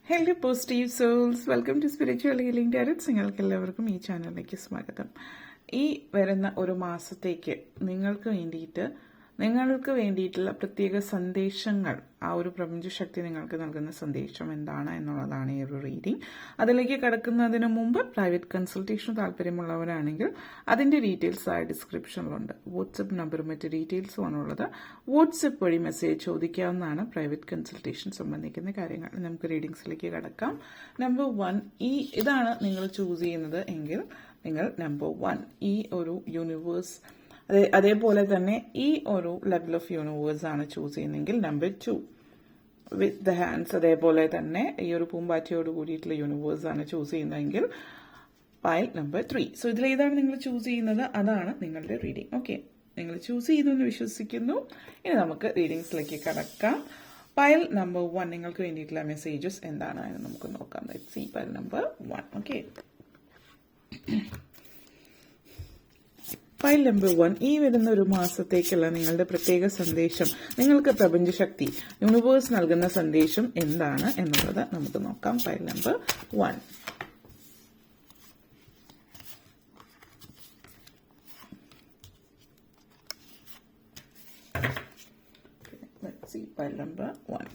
Hello positive souls, welcome to spiritual healing tarots. നിങ്ങൾക്ക് എല്ലാവർക്കും ഈ ചാനലിലേക്ക് സ്വാഗതം. ഈ വരുന്ന ഒരു മാസത്തേക്ക് നിങ്ങൾക്ക് വേണ്ടിയിട്ടുള്ള പ്രത്യേക സന്ദേശങ്ങൾ, ആ ഒരു പ്രപഞ്ചശക്തി നിങ്ങൾക്ക് നൽകുന്ന സന്ദേശം എന്താണ് എന്നുള്ളതാണ് ഈ ഒരു റീഡിംഗ്. അതിലേക്ക് കടക്കുന്നതിന് മുമ്പ് പ്രൈവറ്റ് കൺസൾട്ടേഷൻ താല്പര്യമുള്ളവരാണെങ്കിൽ അതിന്റെ ഡീറ്റെയിൽസ് ആ ഡിസ്ക്രിപ്ഷനിലുണ്ട്. വാട്സപ്പ് നമ്പറും മറ്റ് ഡീറ്റെയിൽസും ആണുള്ളത്. വാട്സപ്പ് വഴി മെസ്സേജ് ചോദിക്കാവുന്നതാണ് പ്രൈവറ്റ് കൺസൾട്ടേഷൻ സംബന്ധിക്കുന്ന കാര്യങ്ങൾ. നമുക്ക് റീഡിങ്സിലേക്ക് കടക്കാം. നമ്പർ 1, ഇതാണ് നിങ്ങൾ ചൂസ് ചെയ്യുന്നത് എങ്കിൽ നിങ്ങൾ നമ്പർ 1 ഈ ഒരു യൂണിവേഴ്സ്, അതേപോലെ തന്നെ ഈ ഒരു ലെവൽ ഓഫ് യൂണിവേഴ്സ് ആണ് ചൂസ് ചെയ്യുന്നതെങ്കിൽ നമ്പർ 2 വിത്ത് ദ ഹാൻഡ്സ്, അതേപോലെ തന്നെ ഈ ഒരു പൂമ്പാറ്റയോട് കൂടിയിട്ടുള്ള യൂണിവേഴ്സ് ആണ് ചൂസ് ചെയ്യുന്നതെങ്കിൽ പൈൽ നമ്പർ 3. സോ ഇതിലേതാണ് നിങ്ങൾ ചൂസ് ചെയ്യുന്നത് അതാണ് നിങ്ങളുടെ റീഡിംഗ്. ഓക്കെ, നിങ്ങൾ ചൂസ് ചെയ്തു എന്ന് വിശ്വസിക്കുന്നു. ഇനി നമുക്ക് റീഡിങ്സിലേക്ക് കടക്കാം. പൈൽ നമ്പർ 1 നിങ്ങൾക്ക് വേണ്ടിയിട്ടുള്ള മെസ്സേജസ് എന്താണ് എന്ന് നമുക്ക് നോക്കാം. C pile number 1. Okay, file number 1 ഈ വരുന്ന ഒരു മാസത്തേക്കുള്ള നിങ്ങളുടെ പ്രത്യേക സന്ദേശം, നിങ്ങൾക്ക് പ്രപഞ്ചശക്തി യൂണിവേഴ്സ് നൽകുന്ന സന്ദേശം എന്താണ് എന്നുള്ളത് നമുക്ക് നോക്കാം. File number 1. File number 1.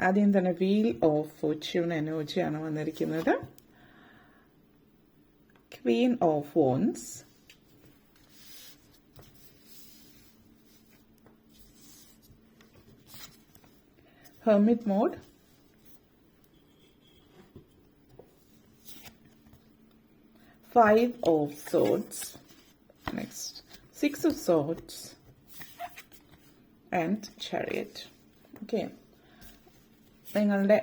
ആദ്യം തന്നെ വീൽ ഓഫ് ഫോർച്യൂൺ എനർജിയാണ് വന്നിരിക്കുന്നത്. Queen of Wands, Hermit mode, Five of Swords, next Six of Swords and Chariot. Okay, നിങ്ങളുടെ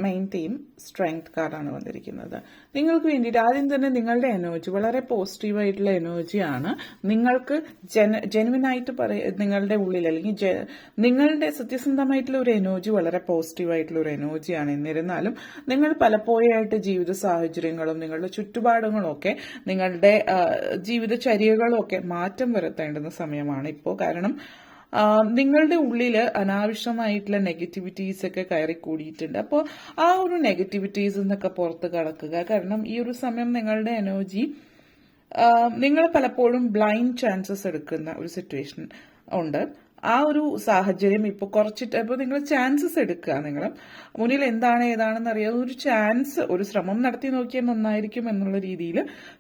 മെയിൻ തീം സ്ട്രെങ്ത് കാർഡാണ് വന്നിരിക്കുന്നത്. നിങ്ങൾക്ക് വേണ്ടിയിട്ട് ആദ്യം തന്നെ നിങ്ങളുടെ എനർജി വളരെ പോസിറ്റീവായിട്ടുള്ള എനർജിയാണ്. നിങ്ങൾക്ക് ജെനുവിനായിട്ട് നിങ്ങളുടെ ഉള്ളിൽ അല്ലെങ്കിൽ നിങ്ങളുടെ സത്യസന്ധമായിട്ടുള്ള ഒരു എനർജി വളരെ പോസിറ്റീവായിട്ടുള്ള ഒരു എനർജിയാണ്. എന്നിരുന്നാലും നിങ്ങൾ പലപ്പോഴായിട്ട് ജീവിത സാഹചര്യങ്ങളും നിങ്ങളുടെ ചുറ്റുപാടുകളും ഒക്കെ നിങ്ങളുടെ ജീവിതചര്യകളും ഒക്കെ മാറ്റം വരുത്തേണ്ടുന്ന സമയമാണ് ഇപ്പോൾ. കാരണം നിങ്ങളുടെ ഉള്ളില് അനാവശ്യമായിട്ടുള്ള നെഗറ്റിവിറ്റീസ് ഒക്കെ കയറി കൂടിയിട്ടുണ്ട്. അപ്പോൾ ആ ഒരു നെഗറ്റിവിറ്റീസ് എന്നൊക്കെ പുറത്ത് കടക്കുക. കാരണം ഈ ഒരു സമയം നിങ്ങളുടെ എനർജി നിങ്ങൾ പലപ്പോഴും ബ്ലൈൻഡ് ചാൻസസ് എടുക്കുന്ന ഒരു സിറ്റുവേഷൻ ഉണ്ട്. ആ ഒരു സാഹചര്യം ഇപ്പോൾ നിങ്ങൾ ചാൻസസ് എടുക്കുക. നിങ്ങൾ മുന്നിൽ എന്താണ് ഏതാണെന്ന് അറിയാതെ ഒരു ചാൻസ്, ഒരു ശ്രമം നടത്തി നോക്കിയാൽ നന്നായിരിക്കും എന്നുള്ള രീതിയിൽ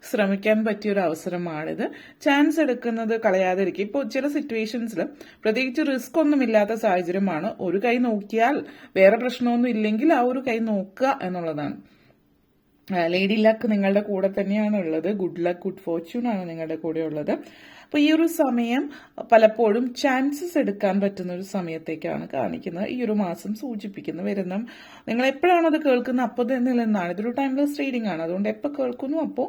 ശ്രമിക്കാൻ പറ്റിയ ഒരു അവസരമാണിത്. ചാൻസ് എടുക്കുന്നത് കളയാതിരിക്കുക. ഇപ്പോൾ ചില സിറ്റുവേഷൻസിൽ പ്രത്യേകിച്ച് റിസ്ക് ഒന്നും ഇല്ലാത്ത സാഹചര്യമാണ്. ഒരു കൈ നോക്കിയാൽ വേറെ പ്രശ്നമൊന്നും ഇല്ലെങ്കിൽ ആ ഒരു കൈ നോക്കുക എന്നുള്ളതാണ്. ലേഡി ലക്ക് നിങ്ങളുടെ കൂടെ തന്നെയാണ് ഉള്ളത്. ഗുഡ് ലക്ക്, ഗുഡ് ഫോർച്യൂൺ ആണ് നിങ്ങളുടെ കൂടെ ഉള്ളത്. അപ്പൊ ഈ ഒരു സമയം പലപ്പോഴും ചാൻസസ് എടുക്കാൻ പറ്റുന്ന ഒരു സമയത്തേക്കാണ് കാണിക്കുന്നത്. ഈ ഒരു മാസം സൂചിപ്പിക്കുന്നു. വരുന്ന നിങ്ങൾ എപ്പോഴാണ് അത് കേൾക്കുന്നത് അപ്പോൾ തന്നെ നിന്നാണ്. ഇതൊരു ടൈംലെസ് റീഡിംഗ് ആണ്. അതുകൊണ്ട് എപ്പോൾ കേൾക്കുന്നു അപ്പോൾ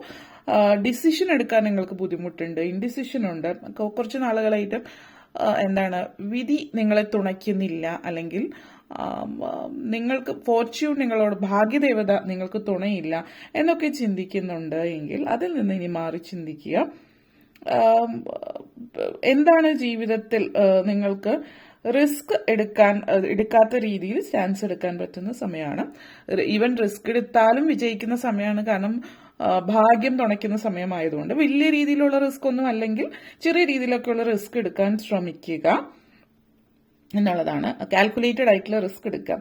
ഡിസിഷൻ എടുക്കാൻ നിങ്ങൾക്ക് ബുദ്ധിമുട്ടുണ്ട്, ഇൻഡിസിഷൻ ഉണ്ട്. കുറച്ച് നാളുകളായിട്ട് വിധി നിങ്ങളെ തുണയ്ക്കുന്നില്ല, അല്ലെങ്കിൽ നിങ്ങൾക്ക് ഫോർച്യൂൺ, നിങ്ങളോട് ഭാഗ്യദേവത നിങ്ങൾക്ക് തുണയില്ല എന്നൊക്കെ ചിന്തിക്കുന്നുണ്ട് എങ്കിൽ അതിൽ നിന്ന് ഇനി മാറി ചിന്തിക്കുക. എന്താണ് ജീവിതത്തിൽ നിങ്ങൾക്ക് റിസ്ക് എടുക്കാത്ത രീതിയിൽ ചാൻസ് എടുക്കാൻ പറ്റുന്ന സമയമാണ്. ഈവൻ റിസ്ക് എടുത്താലും വിജയിക്കുന്ന സമയമാണ്. കാരണം ഭാഗ്യം തുണയ്ക്കുന്ന സമയമായതുകൊണ്ട് വലിയ രീതിയിലുള്ള റിസ്ക് ഒന്നും അല്ലെങ്കിൽ ചെറിയ രീതിയിലൊക്കെയുള്ള റിസ്ക് എടുക്കാൻ ശ്രമിക്കുക എന്നുള്ളതാണ്. കാൽക്കുലേറ്റഡ് ആയിട്ടുള്ള റിസ്ക് എടുക്കുക.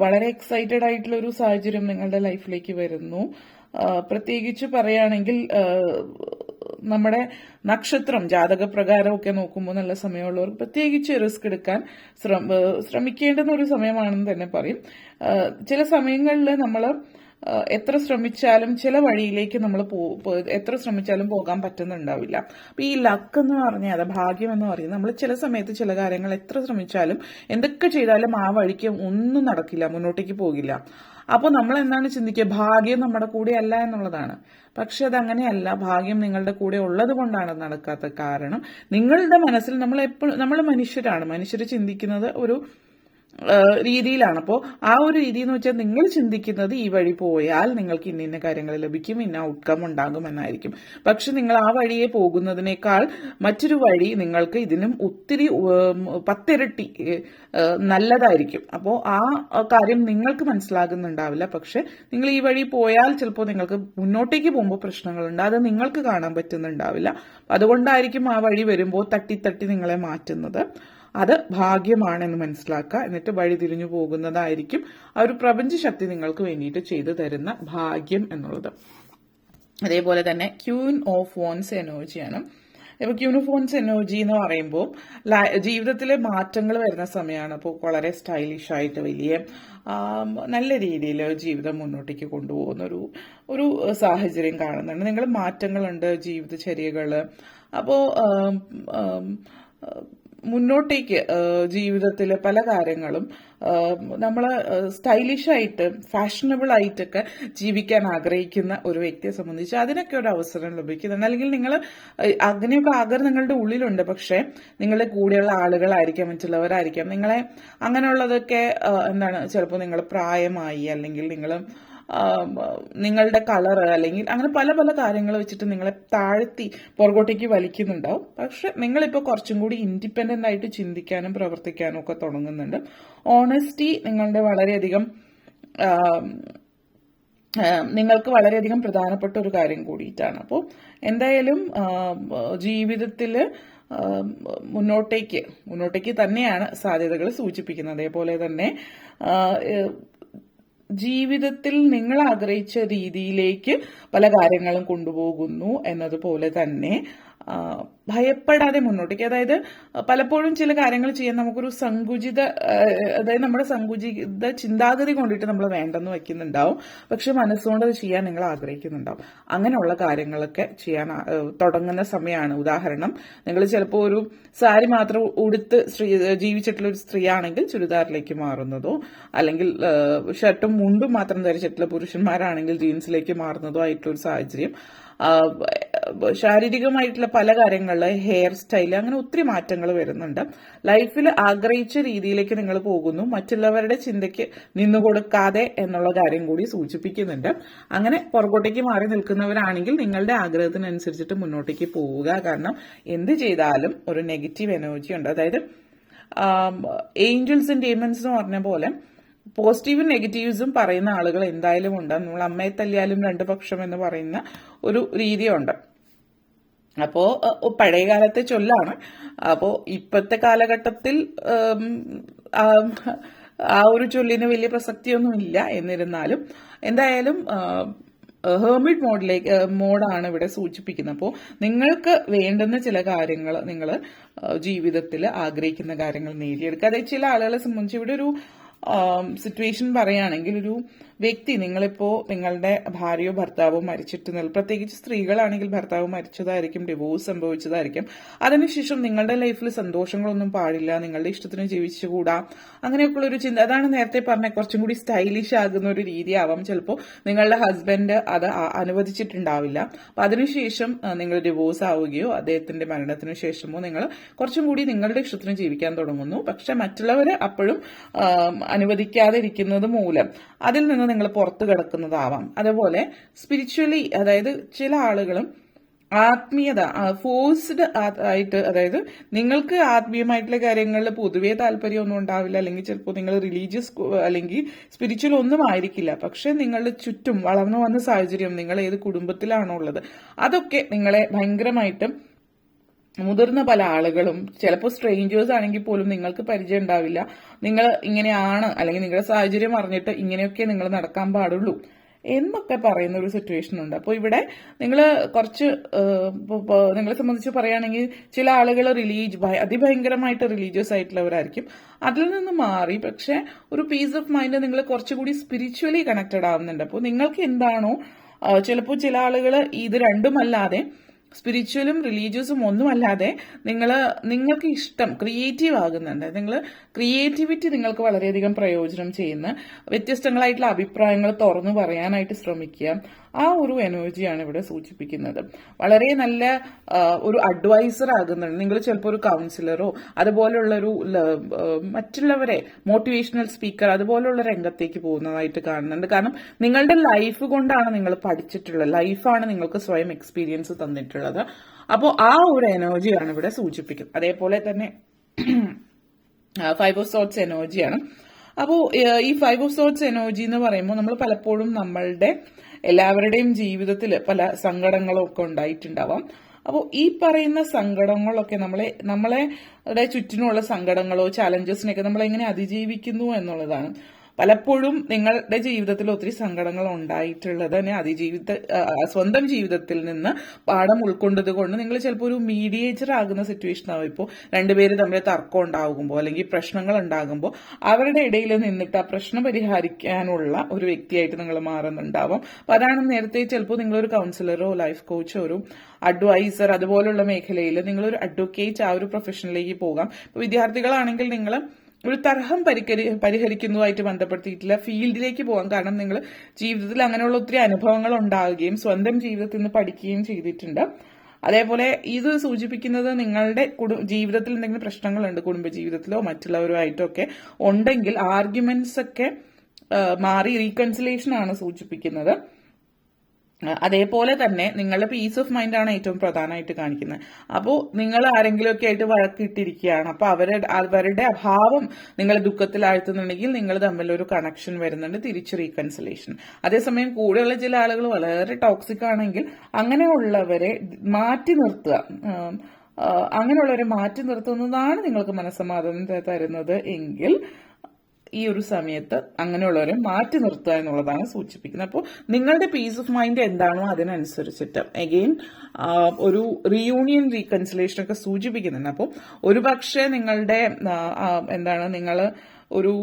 വളരെ എക്സൈറ്റഡ് ആയിട്ടുള്ള ഒരു സാഹചര്യം നിങ്ങളുടെ ലൈഫിലേക്ക് വരുന്നു. പ്രത്യേകിച്ച് പറയുകയാണെങ്കിൽ നമ്മുടെ നക്ഷത്രം ജാതകപ്രകാരം ഒക്കെ നോക്കുമ്പോൾ നല്ല സമയമുള്ളവർ പ്രത്യേകിച്ച് റിസ്ക് എടുക്കാൻ ശ്രമിക്കേണ്ടുന്ന ഒരു സമയമാണെന്ന് തന്നെ പറയും. ചില സമയങ്ങളിൽ നമ്മൾ എത്ര ശ്രമിച്ചാലും ചില വഴിയിലേക്ക് നമ്മൾ എത്ര ശ്രമിച്ചാലും പോകാൻ പറ്റുന്നുണ്ടാവില്ല. അപ്പൊ ഈ ലക്ക് എന്ന് പറഞ്ഞാൽ, ഭാഗ്യം എന്ന് പറയുന്നത്, നമ്മൾ ചില സമയത്ത് ചില കാര്യങ്ങൾ എത്ര ശ്രമിച്ചാലും എന്തൊക്കെ ചെയ്താലും ആ വഴിക്ക് ഒന്നും നടക്കില്ല, മുന്നോട്ടേക്ക് പോകില്ല. അപ്പോൾ നമ്മൾ എന്താണ് ചിന്തിക്കുക, ഭാഗ്യം നമ്മുടെ കൂടെ അല്ല എന്നുള്ളതാണ്. പക്ഷെ അതങ്ങനെയല്ല. ഭാഗ്യം നിങ്ങളുടെ കൂടെ ഉള്ളത് കൊണ്ടാണ് നടക്കാത്ത. കാരണം നിങ്ങളുടെ മനസ്സിൽ നമ്മൾ മനുഷ്യരാണ്. മനുഷ്യർ ചിന്തിക്കുന്നത് ഒരു രീതിയിലാണ്. അപ്പോൾ ആ ഒരു രീതി എന്ന് വെച്ചാൽ നിങ്ങൾ ചിന്തിക്കുന്നത് ഈ വഴി പോയാൽ നിങ്ങൾക്ക് ഇന്ന ഇന്ന കാര്യങ്ങൾ ലഭിക്കും, ഇന്ന ഔട്ട്കം ഉണ്ടാകും എന്നായിരിക്കും. പക്ഷെ നിങ്ങൾ ആ വഴിയെ പോകുന്നതിനേക്കാൾ മറ്റൊരു വഴി നിങ്ങൾക്ക് ഇതിനും ഒത്തിരി 10 ഇരട്ടി നല്ലതായിരിക്കും. അപ്പോൾ ആ കാര്യം നിങ്ങൾക്ക് മനസ്സിലാകുന്നുണ്ടാവില്ല. പക്ഷെ നിങ്ങൾ ഈ വഴി പോയാൽ ചിലപ്പോൾ നിങ്ങൾക്ക് മുന്നോട്ടേക്ക് പോകുമ്പോൾ പ്രശ്നങ്ങളുണ്ട്, അത് നിങ്ങൾക്ക് കാണാൻ പറ്റുന്നുണ്ടാവില്ല. അതുകൊണ്ടായിരിക്കും ആ വഴി വരുമ്പോൾ തട്ടി തട്ടി നിങ്ങളെ മാറ്റുന്നത്. അത് ഭാഗ്യമാണെന്ന് മനസ്സിലാക്കുക. എന്നിട്ട് വഴി തിരിഞ്ഞു പോകുന്നതായിരിക്കും ആ ഒരു പ്രപഞ്ച ശക്തി നിങ്ങൾക്ക് വേണ്ടിയിട്ട് ചെയ്തു തരുന്ന ഭാഗ്യം എന്നുള്ളത്. അതേപോലെ തന്നെ ക്യൂൻ ഓഫ് വോൺസ് എനർജിയാണ്. ഇപ്പൊ ക്യൂൻ ഓഫ് വോൺസ് എനർജി എന്ന് പറയുമ്പോൾ ജീവിതത്തിലെ മാറ്റങ്ങൾ വരുന്ന സമയമാണ്. അപ്പോൾ വളരെ സ്റ്റൈലിഷ് ആയിട്ട് വലിയ നല്ല രീതിയിൽ ജീവിതം മുന്നോട്ടേക്ക് കൊണ്ടുപോകുന്ന ഒരു സാഹചര്യം കാണുന്നുണ്ട്. നിങ്ങൾ മാറ്റങ്ങളുണ്ട് ജീവിതചര്യകൾ. അപ്പോൾ മുന്നോട്ടേക്ക് ജീവിതത്തിൽ പല കാര്യങ്ങളും നമ്മൾ സ്റ്റൈലിഷായിട്ട് ഫാഷനബിൾ ആയിട്ടൊക്കെ ജീവിക്കാൻ ആഗ്രഹിക്കുന്ന ഒരു വ്യക്തിയെ സംബന്ധിച്ച് അതിനൊക്കെ ഒരു അവസരം ലഭിക്കുന്നുണ്ട്. അല്ലെങ്കിൽ നിങ്ങൾ അങ്ങനെയൊക്കെ ആഗ്രഹം നിങ്ങളുടെ ഉള്ളിലുണ്ട്, പക്ഷേ നിങ്ങളുടെ കൂടെയുള്ള ആളുകളായിരിക്കാം, മറ്റുള്ളവരായിരിക്കാം നിങ്ങളെ അങ്ങനെയുള്ളതൊക്കെ ചിലപ്പോൾ നിങ്ങൾ പ്രായമായി, അല്ലെങ്കിൽ നിങ്ങളുടെ കളർ, അല്ലെങ്കിൽ അങ്ങനെ പല പല കാര്യങ്ങൾ വെച്ചിട്ട് നിങ്ങളെ താഴ്ത്തി പുറകോട്ടേക്ക് വലിക്കുന്നുണ്ടാവും. പക്ഷെ നിങ്ങളിപ്പോൾ കുറച്ചും കൂടി ഇൻഡിപെൻഡന്റ് ആയിട്ട് ചിന്തിക്കാനും പ്രവർത്തിക്കാനും ഒക്കെ തുടങ്ങുന്നുണ്ട്. ഓണസ്റ്റി നിങ്ങൾക്ക് വളരെയധികം പ്രധാനപ്പെട്ട ഒരു കാര്യം കൂടിയിട്ടാണ്. അപ്പോൾ എന്തായാലും ജീവിതത്തിൽ മുന്നോട്ടേക്ക് തന്നെയാണ് സാധ്യതകൾ സൂചിപ്പിക്കുന്നത്. അതേപോലെ തന്നെ ജീവിതത്തിൽ നിങ്ങൾ ആഗ്രഹിച്ച രീതിയിലേക്ക് പല കാര്യങ്ങളും കൊണ്ടുപോകുന്നു എന്നതുപോലെ തന്നെ ഭയപ്പെടാതെ മുന്നോട്ടേക്ക്. അതായത് പലപ്പോഴും ചില കാര്യങ്ങൾ ചെയ്യാൻ നമുക്കൊരു നമ്മുടെ സങ്കുചിത ചിന്താഗതി കൊണ്ടിട്ട് നമ്മൾ വേണ്ടെന്ന് വെക്കുന്നുണ്ടാവും. പക്ഷെ മനസ്സുകൊണ്ട് അത് ചെയ്യാൻ നിങ്ങൾ ആഗ്രഹിക്കുന്നുണ്ടാവും. അങ്ങനെയുള്ള കാര്യങ്ങളൊക്കെ ചെയ്യാൻ തുടങ്ങുന്ന സമയമാണ്. ഉദാഹരണം, നിങ്ങൾ ചിലപ്പോൾ ഒരു സാരി മാത്രം ഉടുത്ത് ജീവിച്ചിട്ടുള്ള ഒരു സ്ത്രീ ആണെങ്കിൽ ചുരിദാറിലേക്ക് മാറുന്നതോ, അല്ലെങ്കിൽ ഷർട്ടും മുണ്ടും മാത്രം ധരിച്ചിട്ടുള്ള പുരുഷന്മാരാണെങ്കിൽ ജീൻസിലേക്ക് മാറുന്നതോ ആയിട്ടുള്ള ഒരു സാഹചര്യം. ശാരീരികമായിട്ടുള്ള പല കാര്യങ്ങളിൽ ഹെയർ സ്റ്റൈൽ, അങ്ങനെ ഒത്തിരി മാറ്റങ്ങൾ വരുന്നുണ്ട്. ലൈഫിൽ ആഗ്രഹിച്ച രീതിയിലേക്ക് നിങ്ങൾ പോകുന്നു, മറ്റുള്ളവരുടെ ചിന്തയ്ക്ക് നിന്നുകൊടുക്കാതെ എന്നുള്ള കാര്യം കൂടി സൂചിപ്പിക്കുന്നുണ്ട്. അങ്ങനെ പുറകോട്ടേക്ക് മാറി നിൽക്കുന്നവരാണെങ്കിൽ നിങ്ങളുടെ ആഗ്രഹത്തിനനുസരിച്ചിട്ട് മുന്നോട്ടേക്ക് പോവുക. കാരണം എന്ത് ചെയ്താലും ഒരു നെഗറ്റീവ് എനർജി ഉണ്ട്. അതായത് ഏഞ്ചൽസ് ആൻഡ് ഡീമൺസ് എന്ന് പറഞ്ഞ പോലെ പോസിറ്റീവും നെഗറ്റീവ്സും പറയുന്ന ആളുകൾ എന്തായാലും ഉണ്ട്. നമ്മൾ അമ്മയെ തല്ലിയാലും രണ്ട് പക്ഷം എന്ന് പറയുന്ന ഒരു രീതിയുണ്ട്. അപ്പോൾ പഴയ കാലത്തെ ചൊല്ലാണ്. അപ്പോൾ ഇപ്പോഴത്തെ കാലഘട്ടത്തിൽ ആ ഒരു ചൊല്ലിന് വലിയ പ്രസക്തിയൊന്നും ഇല്ല. എന്നിരുന്നാലും എന്തായാലും ഹെർമിറ്റ് മോഡാണ് ഇവിടെ സൂചിപ്പിക്കുന്നത്. അപ്പോൾ നിങ്ങൾക്ക് വേണ്ടുന്ന ചില കാര്യങ്ങൾ നിങ്ങൾ ജീവിതത്തിൽ ആഗ്രഹിക്കുന്ന കാര്യങ്ങൾ നേടിയെടുക്കുക. അതായത് ചില ആളുകളെ സംബന്ധിച്ച് ഇവിടെ ഒരു സിറ്റുവേഷൻ പറയുകയാണെങ്കിൽ, ഒരു വ്യക്തി, നിങ്ങളിപ്പോ നിങ്ങളുടെ ഭാര്യയോ ഭർത്താവോ മരിച്ചിട്ട് പ്രത്യേകിച്ച് സ്ത്രീകളാണെങ്കിൽ ഭർത്താവ് മരിച്ചതായിരിക്കും, ഡിവോഴ്സ് സംഭവിച്ചതായിരിക്കും. അതിനുശേഷം നിങ്ങളുടെ ലൈഫിൽ സന്തോഷങ്ങളൊന്നും പാടില്ല, നിങ്ങളുടെ ഇഷ്ടത്തിന് ജീവിച്ചുകൂടാ, അങ്ങനെയൊക്കെയുള്ള ഒരു ചിന്ത. അതാണ് നേരത്തെ പറഞ്ഞ കുറച്ചും കൂടി സ്റ്റൈലിഷ് ആകുന്ന ഒരു രീതിയാവാം. ചിലപ്പോൾ നിങ്ങളുടെ ഹസ്ബൻഡ് അത് അനുവദിച്ചിട്ടുണ്ടാവില്ല. അപ്പൊ അതിനുശേഷം നിങ്ങൾ ഡിവോഴ്സ് ആവുകയോ അദ്ദേഹത്തിന്റെ മരണത്തിന് ശേഷമോ നിങ്ങൾ കുറച്ചും കൂടി നിങ്ങളുടെ ഇഷ്ടത്തിന് ജീവിക്കാൻ തുടങ്ങുന്നു. പക്ഷെ മറ്റുള്ളവര് അപ്പോഴും അനുവദിക്കാതെ ഇരിക്കുന്നത് മൂലം അതിൽ നിന്ന് നിങ്ങൾ പുറത്തു കിടക്കുന്നതാവാം. അതുപോലെ സ്പിരിച്വലി, അതായത് ചില ആളുകളും ആത്മീയത ഫോഴ്സ്ഡ് ആയിട്ട്, അതായത് നിങ്ങൾക്ക് ആത്മീയമായിട്ടുള്ള കാര്യങ്ങളിൽ പൊതുവേ താല്പര്യമൊന്നും ഉണ്ടാവില്ല, അല്ലെങ്കിൽ ചിലപ്പോൾ നിങ്ങൾ റിലീജിയസ് അല്ലെങ്കിൽ സ്പിരിച്വൽ ഒന്നും ആയിരിക്കില്ല. പക്ഷെ നിങ്ങളുടെ ചുറ്റും വളർന്നു വന്ന സാഹചര്യം, നിങ്ങൾ ഏത് കുടുംബത്തിലാണോ ഉള്ളത്, അതൊക്കെ നിങ്ങളെ ഭയങ്കരമായിട്ടും മുതിർന്ന പല ആളുകളും, ചിലപ്പോൾ സ്ട്രേഞ്ചേഴ്സ് ആണെങ്കിൽ പോലും നിങ്ങൾക്ക് പരിചയം ഉണ്ടാവില്ല, നിങ്ങൾ ഇങ്ങനെയാണ് അല്ലെങ്കിൽ നിങ്ങളുടെ സാഹചര്യം അറിഞ്ഞിട്ട് ഇങ്ങനെയൊക്കെ നിങ്ങൾ നടക്കാൻ പാടുള്ളൂ എന്നൊക്കെ പറയുന്ന ഒരു സിറ്റുവേഷൻ ഉണ്ട്. അപ്പോൾ ഇവിടെ നിങ്ങൾ കുറച്ച് നിങ്ങളെ സംബന്ധിച്ച് പറയുകയാണെങ്കിൽ ചില ആളുകൾ അതിഭയങ്കരമായിട്ട് റിലീജിയസ് ആയിട്ടുള്ളവരായിരിക്കും. അതിൽ നിന്ന് മാറി പക്ഷെ ഒരു പീസ് ഓഫ് മൈൻഡ് നിങ്ങൾ കുറച്ചുകൂടി സ്പിരിച്വലി കണക്റ്റഡ് ആവുന്നുണ്ട്. അപ്പോൾ നിങ്ങൾക്ക് എന്താണോ, ചിലപ്പോൾ ചില ആളുകൾ ഇത് രണ്ടുമല്ലാതെ, സ്പിരിച്വലും റിലീജിയസും ഒന്നുമല്ലാതെ നിങ്ങൾക്ക് ഇഷ്ടം ക്രിയേറ്റീവ് ആകുന്നുണ്ട്. ക്രിയേറ്റിവിറ്റി നിങ്ങൾക്ക് വളരെയധികം പ്രയോജനം ചെയ്യുന്ന വ്യത്യസ്തങ്ങളായിട്ടുള്ള അഭിപ്രായങ്ങൾ തുറന്നു പറയാനായിട്ട് ശ്രമിക്കുക. ആ ഒരു എനർജിയാണ് ഇവിടെ സൂചിപ്പിക്കുന്നത്. വളരെ നല്ല ഒരു അഡ്വൈസർ ആകുന്നുണ്ട്. നിങ്ങൾ ചിലപ്പോൾ ഒരു കൗൺസിലറോ അതുപോലുള്ള ഒരു മറ്റുള്ളവരെ മോട്ടിവേഷണൽ സ്പീക്കർ അതുപോലുള്ള രംഗത്തേക്ക് പോകുന്നതായിട്ട് കാണുന്നുണ്ട്. കാരണം നിങ്ങളുടെ ലൈഫ് കൊണ്ടാണ് നിങ്ങൾ പഠിച്ചിട്ടുള്ളത്, ലൈഫാണ് നിങ്ങൾക്ക് സ്വയം എക്സ്പീരിയൻസ് തന്നിട്ടുള്ളത്. അപ്പോൾ ആ ഒരു എനർജിയാണ് ഇവിടെ സൂചിപ്പിക്കുന്നത്. അതേപോലെ തന്നെ 5 ഓഫ് സോർട്സ് എനർജിയാണ്. അപ്പോൾ ഈ 5 ഓഫ് സോർട്സ് എനർജി എന്ന് പറയുമ്പോൾ നമ്മൾ പലപ്പോഴും നമ്മളുടെ എല്ലാവരുടെയും ജീവിതത്തിൽ പല സങ്കടങ്ങളും ഒക്കെ ഉണ്ടായിട്ടുണ്ടാവാം. അപ്പോൾ ഈ പറയുന്ന സങ്കടങ്ങളൊക്കെ നമ്മളെ ചുറ്റിനുള്ള സങ്കടങ്ങളോ ചാലഞ്ചസിനെയൊക്കെ നമ്മൾ എങ്ങനെ അതിജീവിക്കുന്നു എന്നുള്ളതാണ്. പലപ്പോഴും നിങ്ങളുടെ ജീവിതത്തിൽ ഒത്തിരി സങ്കടങ്ങൾ ഉണ്ടായിട്ടുള്ളത് തന്നെ സ്വന്തം ജീവിതത്തിൽ നിന്ന് പാഠം ഉൾക്കൊണ്ടത് കൊണ്ട് നിങ്ങൾ ചിലപ്പോൾ ഒരു മീഡിയേറ്റർ ആകുന്ന സിറ്റുവേഷൻ ആവും. ഇപ്പോൾ രണ്ടുപേര് തമ്മിൽ തർക്കം ഉണ്ടാകുമ്പോൾ അല്ലെങ്കിൽ പ്രശ്നങ്ങൾ ഉണ്ടാകുമ്പോൾ അവരുടെ ഇടയിൽ നിന്നിട്ട് ആ പ്രശ്നം പരിഹരിക്കാനുള്ള ഒരു വ്യക്തിയായിട്ട് നിങ്ങൾ മാറുന്നുണ്ടാവും. അപ്പൊ അതാണ് നേരത്തെ ചിലപ്പോൾ നിങ്ങളൊരു കൗൺസിലറോ ലൈഫ് കോച്ചോ ഒരു അഡ്വൈസർ അതുപോലുള്ള മേഖലയിൽ നിങ്ങളൊരു അഡ്വക്കേറ്റ് ആ ഒരു പ്രൊഫഷനിലേക്ക് പോകാം. ഇപ്പൊ വിദ്യാർത്ഥികളാണെങ്കിൽ നിങ്ങൾ ഒരു തർക്കം പരിഹരിക്കുന്നതുമായിട്ട് ബന്ധപ്പെടുത്തിയിട്ടില്ല ഫീൽഡിലേക്ക് പോകാം. കാരണം നിങ്ങൾ ജീവിതത്തിൽ അങ്ങനെയുള്ള ഒത്തിരി അനുഭവങ്ങൾ ഉണ്ടാവുകയും സ്വന്തം ജീവിതത്തിൽ നിന്ന് പഠിക്കുകയും ചെയ്തിട്ടുണ്ട്. അതേപോലെ ഇത് സൂചിപ്പിക്കുന്നത് നിങ്ങളുടെ ജീവിതത്തിൽ എന്തെങ്കിലും പ്രശ്നങ്ങളുണ്ട്, കുടുംബജീവിതത്തിലോ മറ്റുള്ളവരുമായിട്ടോ ഒക്കെ ഉണ്ടെങ്കിൽ ആർഗ്യുമെന്റ്സ് ഒക്കെ മാറി റീകൺസിലേഷൻ ആണ് സൂചിപ്പിക്കുന്നത്. അതേപോലെ തന്നെ നിങ്ങളുടെ പീസ് ഓഫ് മൈൻഡ് ആണ് ഏറ്റവും പ്രധാനമായിട്ട് കാണിക്കുന്നത്. അപ്പോൾ നിങ്ങൾ ആരെങ്കിലുമൊക്കെ ആയിട്ട് വഴക്കിട്ടിരിക്കുകയാണ്, അപ്പോൾ അവരുടെ അഭാവം നിങ്ങളെ ദുഃഖത്തിലാഴ്ത്തുന്നുണ്ടെങ്കിൽ നിങ്ങൾ തമ്മിലൊരു കണക്ഷൻ വരുന്നുണ്ട്, തിരിച്ച് റീകൺസിലേഷൻ. അതേസമയം കൂടെയുള്ള ചില ആളുകൾ വളരെ ടോക്സിക് ആണെങ്കിൽ അങ്ങനെയുള്ളവരെ മാറ്റി നിർത്തുക, അങ്ങനെയുള്ളവരെ മാറ്റി നിർത്തുന്നതാണ് നിങ്ങൾക്ക് മനസ്സമാധാനം തരുന്നത് എങ്കിൽ ഈ ഒരു സമയത്ത് അങ്ങനെയുള്ളവരെ മാറ്റി നിർത്തുക എന്നുള്ളതാണ് സൂചിപ്പിക്കുന്നത്. അപ്പോൾ നിങ്ങളുടെ പീസ് ഓഫ് മൈൻഡ് എന്താണോ അതിനനുസരിച്ചിട്ട് അഗെയിൻ ഒരു റീയൂണിയൻ റീകൺസിലേഷൻ ഒക്കെ സൂചിപ്പിക്കുന്നുണ്ട്. അപ്പോൾ ഒരുപക്ഷെ നിങ്ങളുടെ നിങ്ങൾ ഒരു